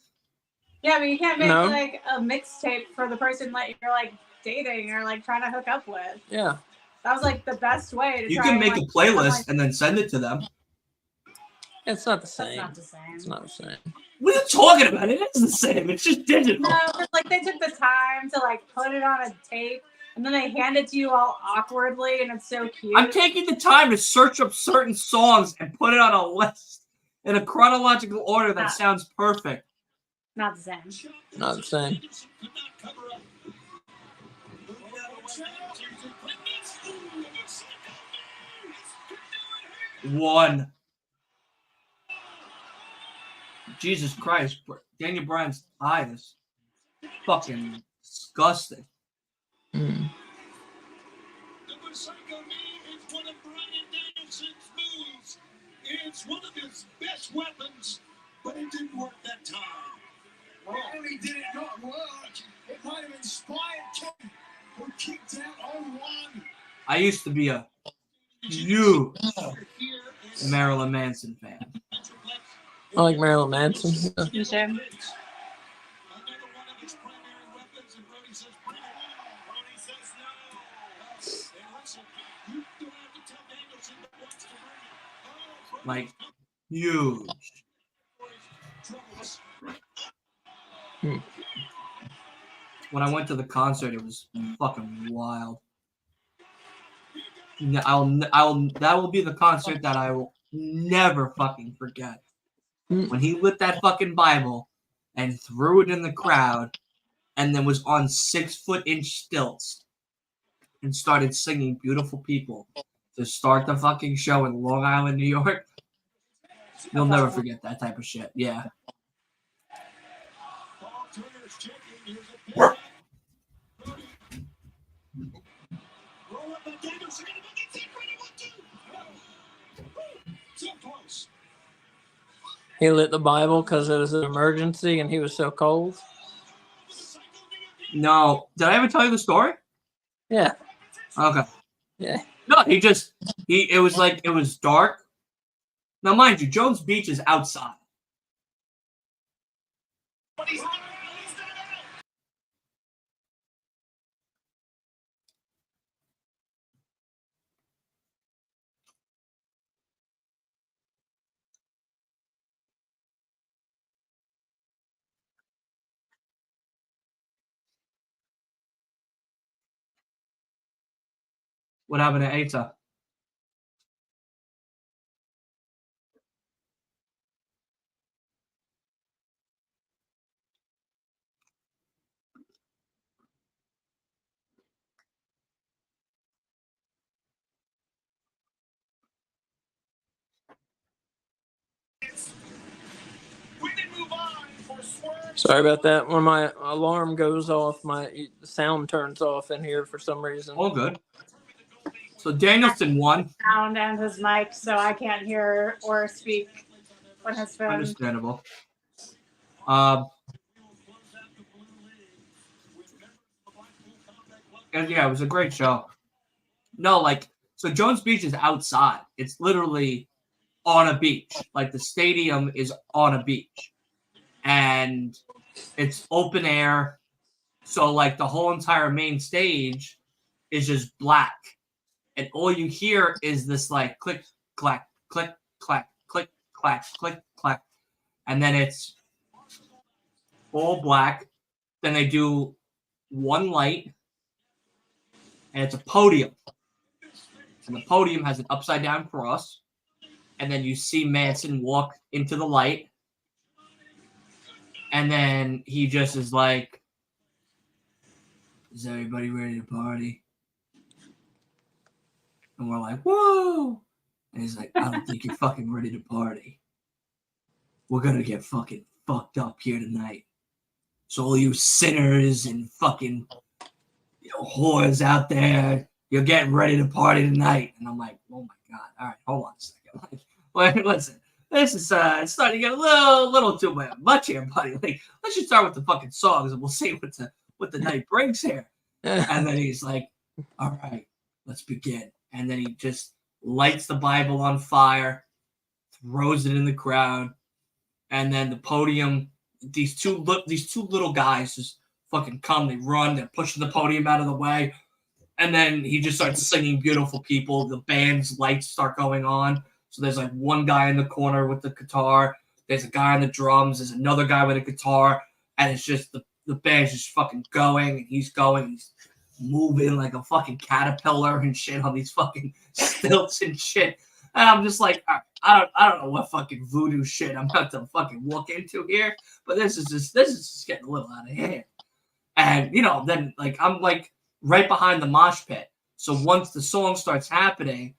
Yeah, but you can't make No. like a mixtape for the person that you're like dating or like trying to hook up with. Yeah. That was like the best way to You try can and, make like, a playlist like, and then send it to them. It's not the That's same. not the same. It's not the same. What are you talking about? It is the same. It's just digital. No, because like they took the time to like put it on a tape and then they hand it to you all awkwardly and it's so cute. I'm taking the time to search up certain songs and put it on a list in a chronological order that sounds perfect. Not the same. Not the same. One. Jesus Christ. Daniel Bryan's eye is fucking disgusting. Mm. It's one of his best weapons, but it didn't work that time. Not only did it not work, it might have inspired Ken, who kicked out on one. I used to be a huge Marilyn Manson fan. I like Marilyn Manson. Yeah. You should. Like, huge. When I went to the concert, it was fucking wild. That will be the concert that I will never fucking forget. When he lit that fucking Bible and threw it in the crowd and then was on 6-foot-inch stilts and started singing Beautiful People to start the fucking show in Long Island, New York. You'll never forget that type of shit. Yeah. He lit the Bible because it was an emergency and he was so cold. No. Did I ever tell you the story? Yeah. Okay. Yeah. No, it was dark. Now, mind you, Jones Beach is outside. What happened to Ata? Sorry about that. When my alarm goes off, the sound turns off in here for some reason. All good. So Danielson won. Sound and his mic, so I can't hear or speak when his phone. Understandable. And yeah, it was a great show. No, like, so Jones Beach is outside. It's literally on a beach. Like, the stadium is on a beach. And it's open air. So, like, the whole entire main stage is just black. And all you hear is this, like, click, clack, click, clack, click, clack, click, clack. And then it's all black. Then they do one light. And it's a podium. And the podium has an upside-down cross. And then you see Manson walk into the light. And then he just is like, is everybody ready to party? And we're like, whoa. And he's like, I don't think you're fucking ready to party. We're going to get fucking fucked up here tonight. So all you sinners and fucking whores out there, you're getting ready to party tonight. And I'm like, oh my God. All right, hold on a second. Like, listen, this is it's starting to get a little too much here, buddy. Like, let's just start with the fucking songs and we'll see what the night brings here. And then he's like, all right, let's begin. And then he just lights the Bible on fire, throws it in the crowd, and then the podium, these two little guys just fucking come, they run, they're pushing the podium out of the way, and then he just starts singing Beautiful People. The band's lights start going on. So there's like one guy in the corner with the guitar, there's a guy on the drums, there's another guy with a guitar, and it's just the band's just fucking going, and he's moving like a fucking caterpillar and shit on these fucking stilts and shit. And I'm just like, I don't know what fucking voodoo shit I'm about to fucking walk into here, but this is just getting a little out of hand. And then like I'm like right behind the mosh pit. So once the song starts happening,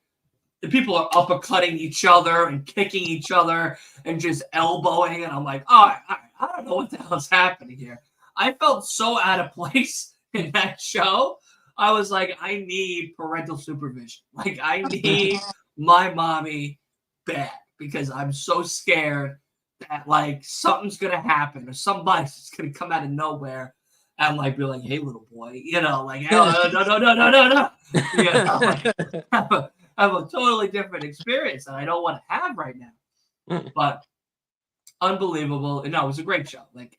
the people are uppercutting each other and kicking each other and just elbowing, and I'm like, all right, I don't know what the hell's happening here. I felt so out of place in that show. I was like, I need parental supervision. Like, I need my mommy bad because I'm so scared that like something's gonna happen or somebody's gonna come out of nowhere and like be like, hey, little boy, like, oh, no. Like, I have a totally different experience that I don't want to have right now. But unbelievable. No, it was a great show. Like,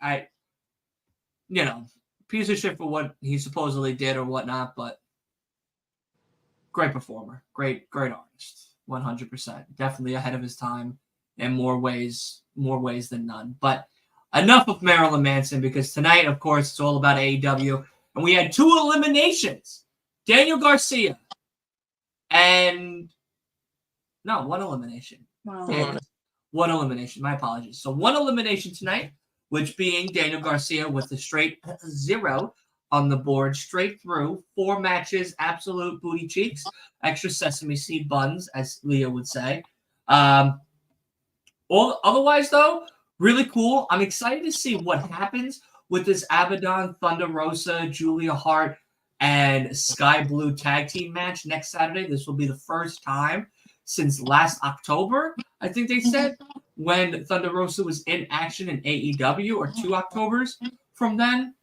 piece of shit for what he supposedly did or whatnot, but great performer, great artist, 100%. Definitely ahead of his time in more ways than none. But enough of Marilyn Manson, because tonight, of course, it's all about AEW, and we had 2 eliminations. Daniel Garcia and one elimination. Wow. Yeah, 1 elimination. My apologies. So 1 elimination tonight, which being Daniel Garcia with a straight 0 on the board, straight through 4 matches, absolute booty cheeks, extra sesame seed buns, as Leo would say. Otherwise, though, really cool. I'm excited to see what happens with this Abaddon, Thunder Rosa, Julia Hart, and Sky Blue tag team match next Saturday. This will be the first time since last October, I think they said, when Thunder Rosa was in action in AEW, or 2 Octobers from then.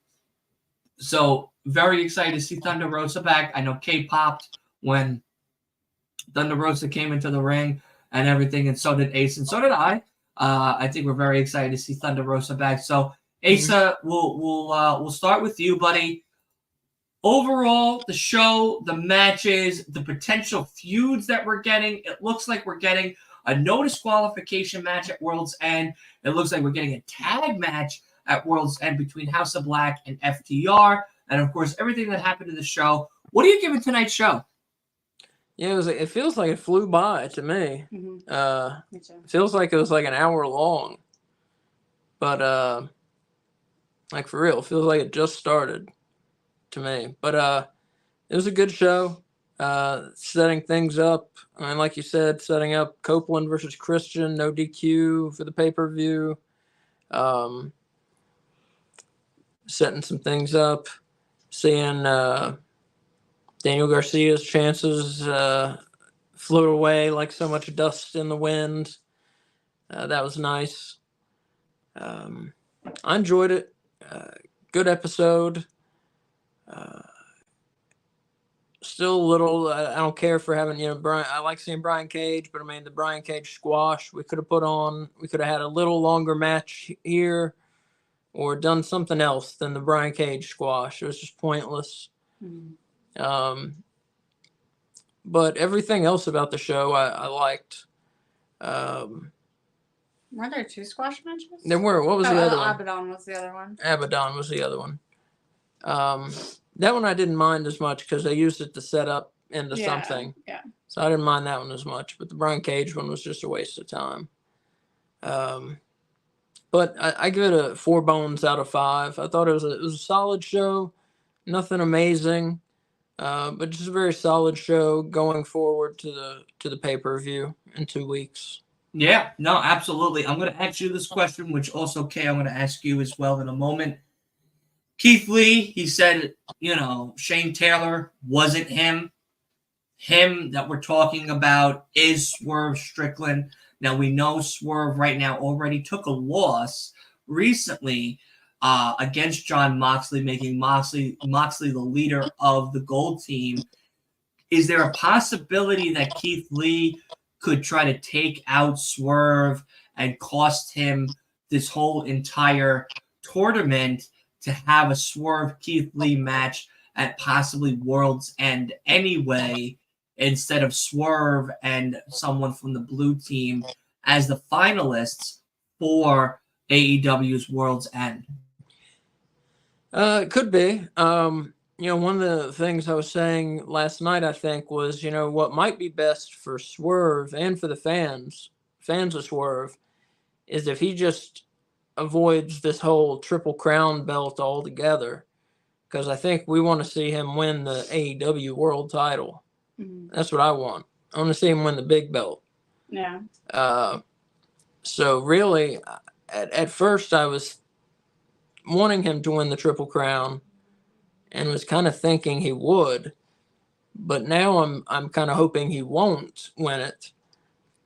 So very excited to see Thunder Rosa back. I know Kate popped when Thunder Rosa came into the ring and everything, and so did Ace, and so did I. I think we're very excited to see Thunder Rosa back. So Asa, we'll start with you, buddy. Overall, the show, the matches, the potential feuds that we're getting, it looks like we're getting a no disqualification match at World's End. It looks like we're getting a tag match at World's End between House of Black and FTR. And, of course, everything that happened in the show. What are you giving tonight's show? Yeah, it feels like it flew by to me. Mm-hmm. Me too. Feels like it was like an hour long. But, like, for real, feels like it just started to me. But it was a good show. Setting things up. I mean, like you said, setting up Copeland versus Christian, no DQ for the pay-per-view. setting some things up. Seeing Daniel Garcia's chances float away like so much dust in the wind. That was nice. I enjoyed it. Good episode. Still a little. I don't care for having Brian. I like seeing Brian Cage, but I mean the Brian Cage squash we could have put on. We could have had a little longer match here, or done something else than the Brian Cage squash. It was just pointless. But everything else about the show I liked. Were there 2 squash matches? There were. What was the other one? Abaddon was the other one. Abaddon was the other one. That one I didn't mind as much because they used it to set up into something. Yeah. So I didn't mind that one as much. But the Brian Cage one was just a waste of time. But I give it a 4 bones out of 5. I thought it was a solid show. Nothing amazing. But just a very solid show going forward to the pay-per-view in 2 weeks. Yeah, no, absolutely. I'm going to ask you this question, which also, Kay, I'm going to ask you as well in a moment. Keith Lee, he said, Shane Taylor wasn't him. Him that we're talking about is Swerve Strickland. Now, we know Swerve right now already took a loss recently against John Moxley, making Moxley the leader of the Gold Team. Is there a possibility that Keith Lee could try to take out Swerve and cost him this whole entire tournament to have a Swerve Keith Lee match at possibly World's End anyway, instead of Swerve and someone from the blue team as the finalists for AEW's World's End? It could be. One of the things I was saying last night, I think, was, what might be best for Swerve and for the fans of Swerve, is if he just avoids this whole Triple Crown belt altogether. Because I think we want to see him win the AEW World title. Mm-hmm. That's what I want. I want to see him win the big belt. Yeah. So really, at first I was wanting him to win the Triple Crown and was kind of thinking he would, but now I'm kind of hoping he won't win it,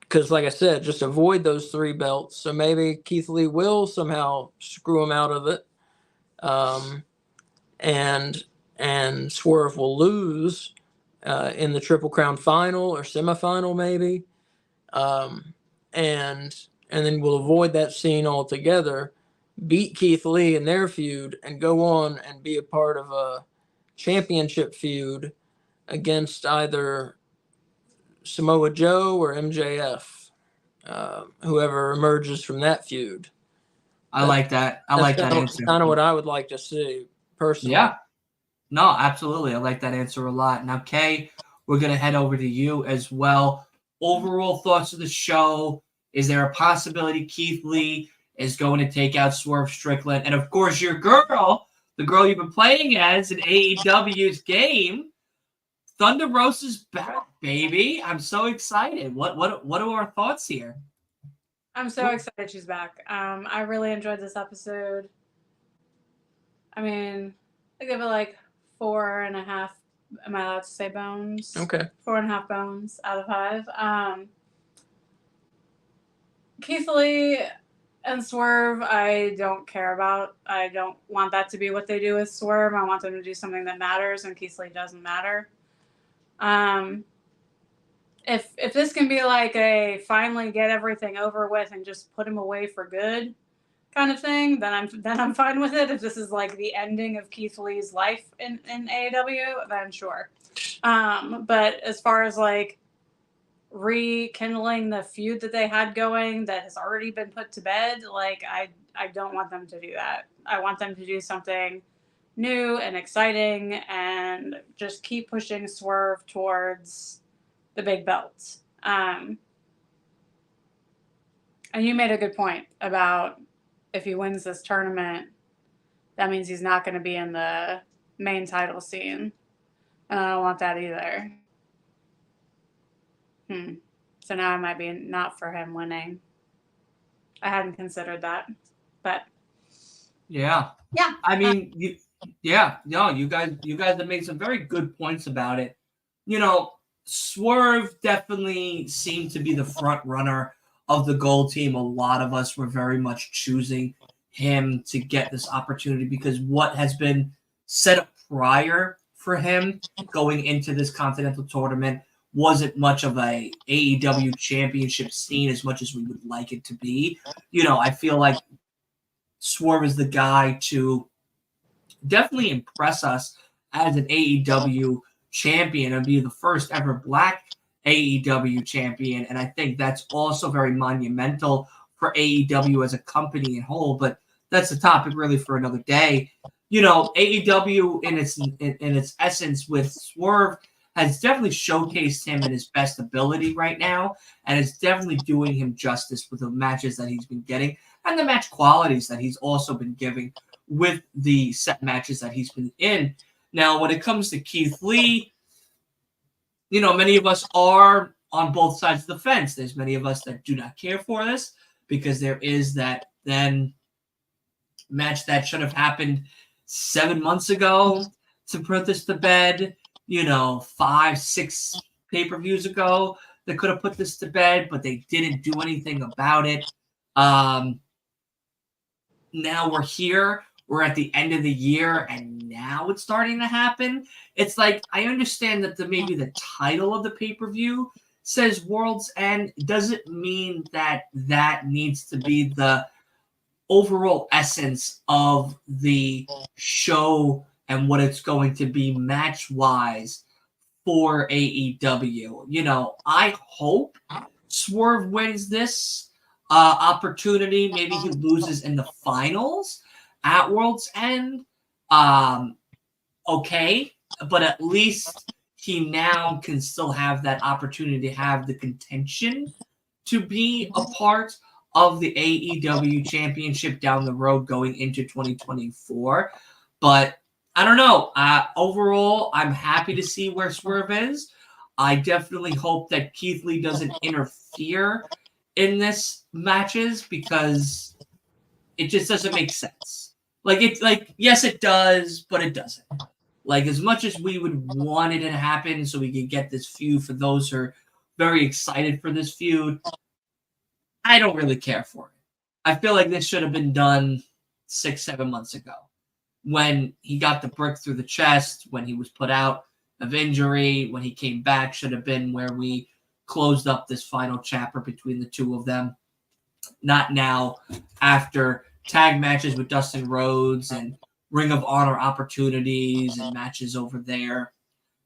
because like I said, just avoid those 3 belts. So maybe Keith Lee will somehow screw him out of it, and Swerve will lose in the Triple Crown final or semifinal maybe, and then we'll avoid that scene altogether, beat Keith Lee in their feud, and go on and be a part of a championship feud against either Samoa Joe or MJF, whoever emerges from that feud. I like that. I like that answer. Kind of what I would like to see personally. Yeah. No, absolutely. I like that answer a lot. Now, Kay, we're going to head over to you as well. Overall thoughts of the show. Is there a possibility Keith Lee is going to take out Swerve Strickland? And, of course, your girl, the girl you've been playing as in AEW's game, Thunder Rosa's back, baby. I'm so excited. What are our thoughts here? I'm so excited she's back. I really enjoyed this episode. I mean, I give it like 4.5. Am I allowed to say bones? Okay. 4.5 bones out of 5. Keith Lee and Swerve, I don't care about. I don't want that to be what they do with Swerve. I want them to do something that matters, and Keith Lee doesn't matter. If this can be like a finally get everything over with and just put him away for good kind of thing, then I'm fine with it. If this is like the ending of Keith Lee's life in AEW, then sure. But as far as like rekindling the feud that they had going that has already been put to bed, like I don't want them to do that. I want them to do something new and exciting and just keep pushing Swerve towards the big belts. And you made a good point about if he wins this tournament, that means he's not going to be in the main title scene. And I don't want that either. So now I might be not for him winning. I hadn't considered that. But Yeah. Yeah. I mean, you guys have made some very good points about it. Swerve definitely seemed to be the front runner of the gold team. A lot of us were very much choosing him to get this opportunity because what has been set up prior for him going into this Continental tournament wasn't much of a AEW championship scene as much as we would like it to be. I feel like Swerve is the guy to definitely impress us as an AEW champion and be the first ever black AEW champion. And I think that's also very monumental for AEW as a company in whole. But that's a topic really for another day. AEW in its essence with Swerve has definitely showcased him in his best ability right now, and is definitely doing him justice with the matches that he's been getting and the match qualities that he's also been giving with the set matches that he's been in. Now, when it comes to Keith Lee, many of us are on both sides of the fence. There's many of us that do not care for this because there is that then match that should have happened 7 months ago to put this to bed, 5, 6 pay-per-views ago that could have put this to bed, but they didn't do anything about it. Now we're here. We're at the end of the year, and now it's starting to happen. It's like, I understand that maybe the title of the pay-per-view says World's End. Doesn't mean that needs to be the overall essence of the show and what it's going to be match-wise for AEW. I hope Swerve wins this opportunity. Maybe he loses in the finals at World's End. Okay, but at least he now can still have that opportunity to have the contention to be a part of the AEW championship down the road going into 2024. But I don't know. Overall, I'm happy to see where Swerve is. I definitely hope that Keith Lee doesn't interfere in this matches because it just doesn't make sense. Yes, it does, but it doesn't. As much as we would want it to happen so we could get this feud for those who are very excited for this feud, I don't really care for it. I feel like this should have been done 6, 7 months ago when he got the brick through the chest, when he was put out of injury, when he came back, should have been where we closed up this final chapter between the two of them. Not now, after tag matches with Dustin Rhodes and Ring of Honor opportunities and matches over there.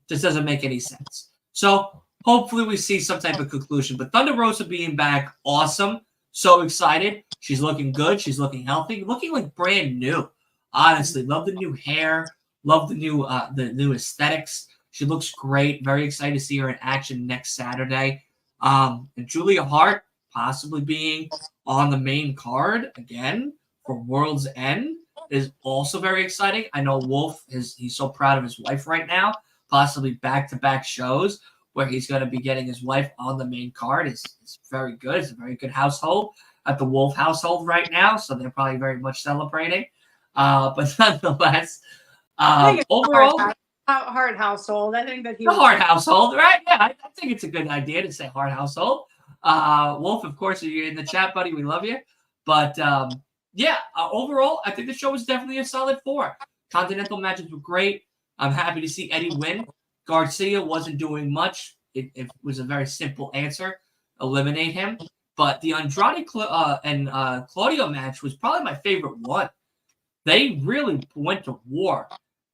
Just doesn't make any sense. So hopefully we see some type of conclusion. But Thunder Rosa being back, awesome. So excited. She's looking good. She's looking healthy. Looking like brand new. Honestly, love the new hair. Love the new aesthetics. She looks great. Very excited to see her in action next Saturday. And Julia Hart possibly being on the main card again for World's End is also very exciting. I know Wolf he's so proud of his wife right now. Possibly back-to-back shows where he's going to be getting his wife on the main card. It's very good. It's a very good household at the Wolf household right now, so they're probably very much celebrating. But nonetheless, overall, Hart household. I think that the Hart household, right? Yeah, I think it's a good idea to say Hart household. Wolf, of course, if you're in the chat, buddy, we love you. But overall, I think the show was definitely a solid 4. Continental matches were great. I'm happy to see Eddie win. Garcia wasn't doing much. It was a very simple answer. Eliminate him. But the Andrade and Claudio match was probably my favorite one. They really went to war.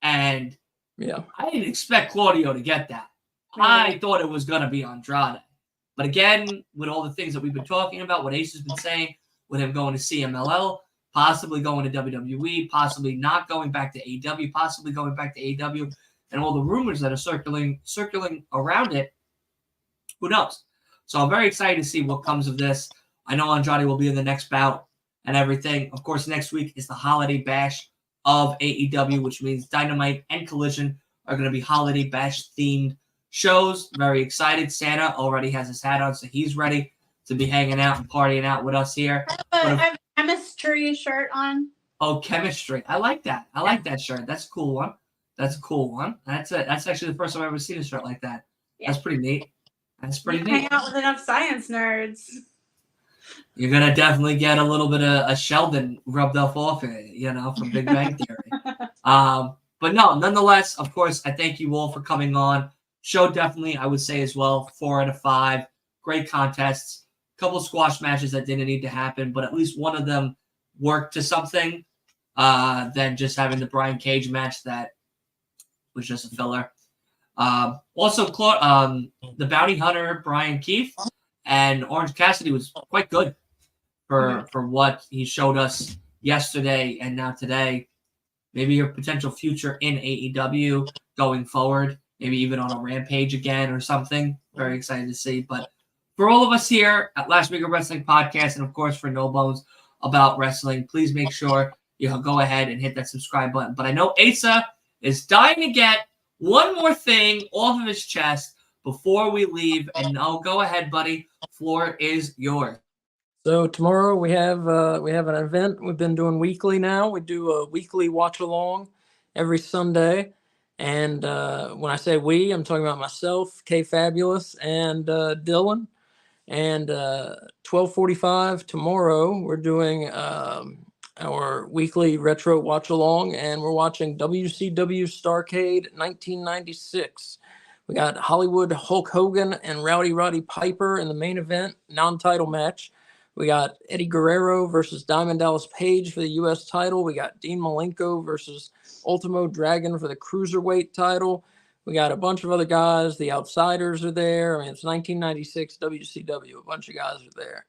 And I didn't expect Claudio to get that. I thought it was going to be Andrade. But again, with all the things that we've been talking about, what Ace has been saying, with him going to CMLL, possibly going to WWE, possibly not going back to AEW, possibly going back to AEW, and all the rumors that are circulating around it, who knows? So I'm very excited to see what comes of this. I know Andrade will be in the next bout and everything. Of course, next week is the Holiday Bash of AEW, which means Dynamite and Collision are going to be Holiday Bash-themed shows. Very excited. Santa already has his hat on, so he's ready to be hanging out and partying out with us here. I have a Chemistry shirt on. Oh, chemistry. I like that. I like that shirt. That's a cool one. That's a cool one. That's actually the first time I've ever seen a shirt like that. Yeah. That's pretty neat. That's pretty You neat. hang out with enough science nerds. You're gonna definitely get a little bit of a Sheldon rubbed off it, from Big Bang Theory. But no, nonetheless, of course, I thank you all for coming on. Show definitely, I would say as well, 4 out of 5. Great contests. A couple of squash matches that didn't need to happen, but at least one of them worked to something than just having the Brian Cage match that was just a filler. Also, the Bounty Hunter, Brian Keith, and Orange Cassidy was quite good for what he showed us yesterday and now today. Maybe your potential future in AEW going forward, maybe even on a Rampage again or something. Very excited to see. But for all of us here at Last Week of Wrestling Podcast, and of course for No Bones About Wrestling, please make sure you go ahead and hit that subscribe button. But I know Asa is dying to get one more thing off of his chest before we leave. And go ahead, buddy. Floor is yours. So tomorrow we have an event we've been doing weekly now. We do a weekly watch-along every Sunday. And when I say we, I'm talking about myself, K Fabulous, and Dylan. And 12:45 tomorrow, we're doing our weekly retro watch-along, and we're watching WCW Starrcade 1996. We got Hollywood Hulk Hogan and Rowdy Roddy Piper in the main event, non-title match. We got Eddie Guerrero versus Diamond Dallas Page for the U.S. title. We got Dean Malenko versus Ultimo Dragon for the Cruiserweight title. We got a bunch of other guys. The Outsiders are there. I mean, it's 1996 WCW. A bunch of guys are there.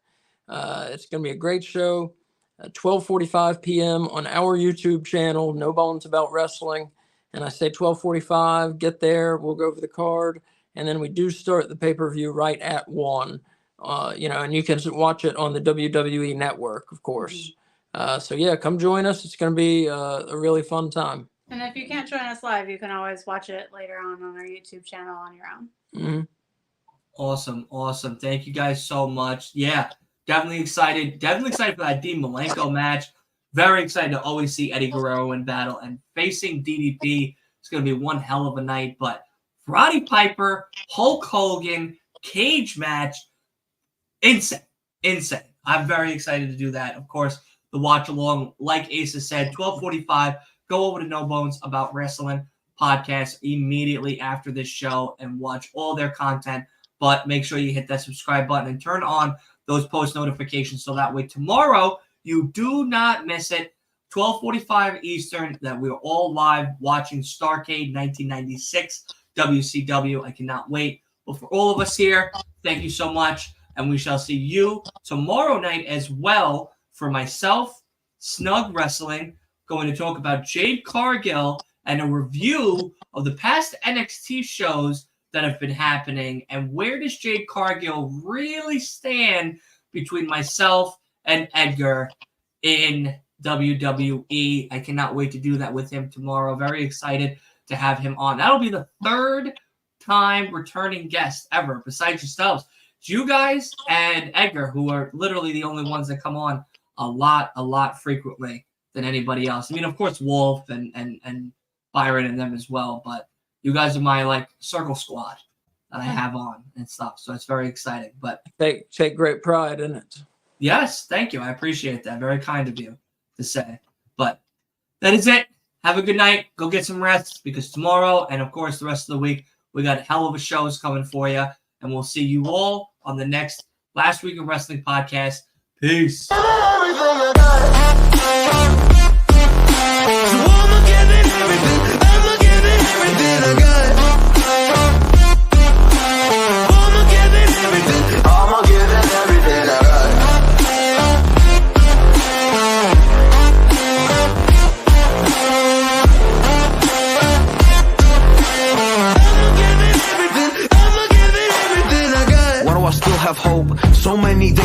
It's going to be a great show. 12:45 p.m. on our YouTube channel, No Bones About Wrestling. And I say 12:45, get there. We'll go over the card. And then we do start the pay-per-view right at 1. And you can watch it on the WWE network, of course. So yeah, come join us. It's going to be a really fun time. And if you can't join us live, you can always watch it later on our YouTube channel on your own. Mm-hmm. Awesome. Thank you guys so much. Yeah, definitely excited. Definitely excited for that Dean Malenko match. Very excited to always see Eddie Guerrero in battle. And facing DDP, it's going to be one hell of a night. But Roddy Piper, Hulk Hogan, cage match, insane. I'm very excited to do that. Of course, the watch along, like Asa said, 12:45. Go over to No Bones About Wrestling podcast immediately after this show and watch all their content. But make sure you hit that subscribe button and turn on those post notifications so that way tomorrow you do not miss it. 12:45 Eastern, that we're all live watching Starrcade 1996 WCW. I cannot wait. But for all of us here, thank you so much. And we shall see you tomorrow night as well. For myself, Snug Wrestling, going to talk about Jade Cargill and a review of the past NXT shows that have been happening. And where does Jade Cargill really stand between myself and Edgar in WWE? I cannot wait to do that with him tomorrow. Very excited to have him on. That'll be the 3rd time returning guest ever, besides yourselves. It's you guys and Edgar, who are literally the only ones that come on a lot frequently than anybody else. I mean, of course, Wolf and Byron and them as well, but you guys are my circle squad that I have on and stuff. So it's very exciting. But take great pride in it. Yes, thank you. I appreciate that. Very kind of you to say. But that is it. Have a good night. Go get some rest, because tomorrow and of course the rest of the week we got hell of a shows coming for you, and we'll see you all on the next Last Week of Wrestling podcast. Peace. Why do I still have hope? So many days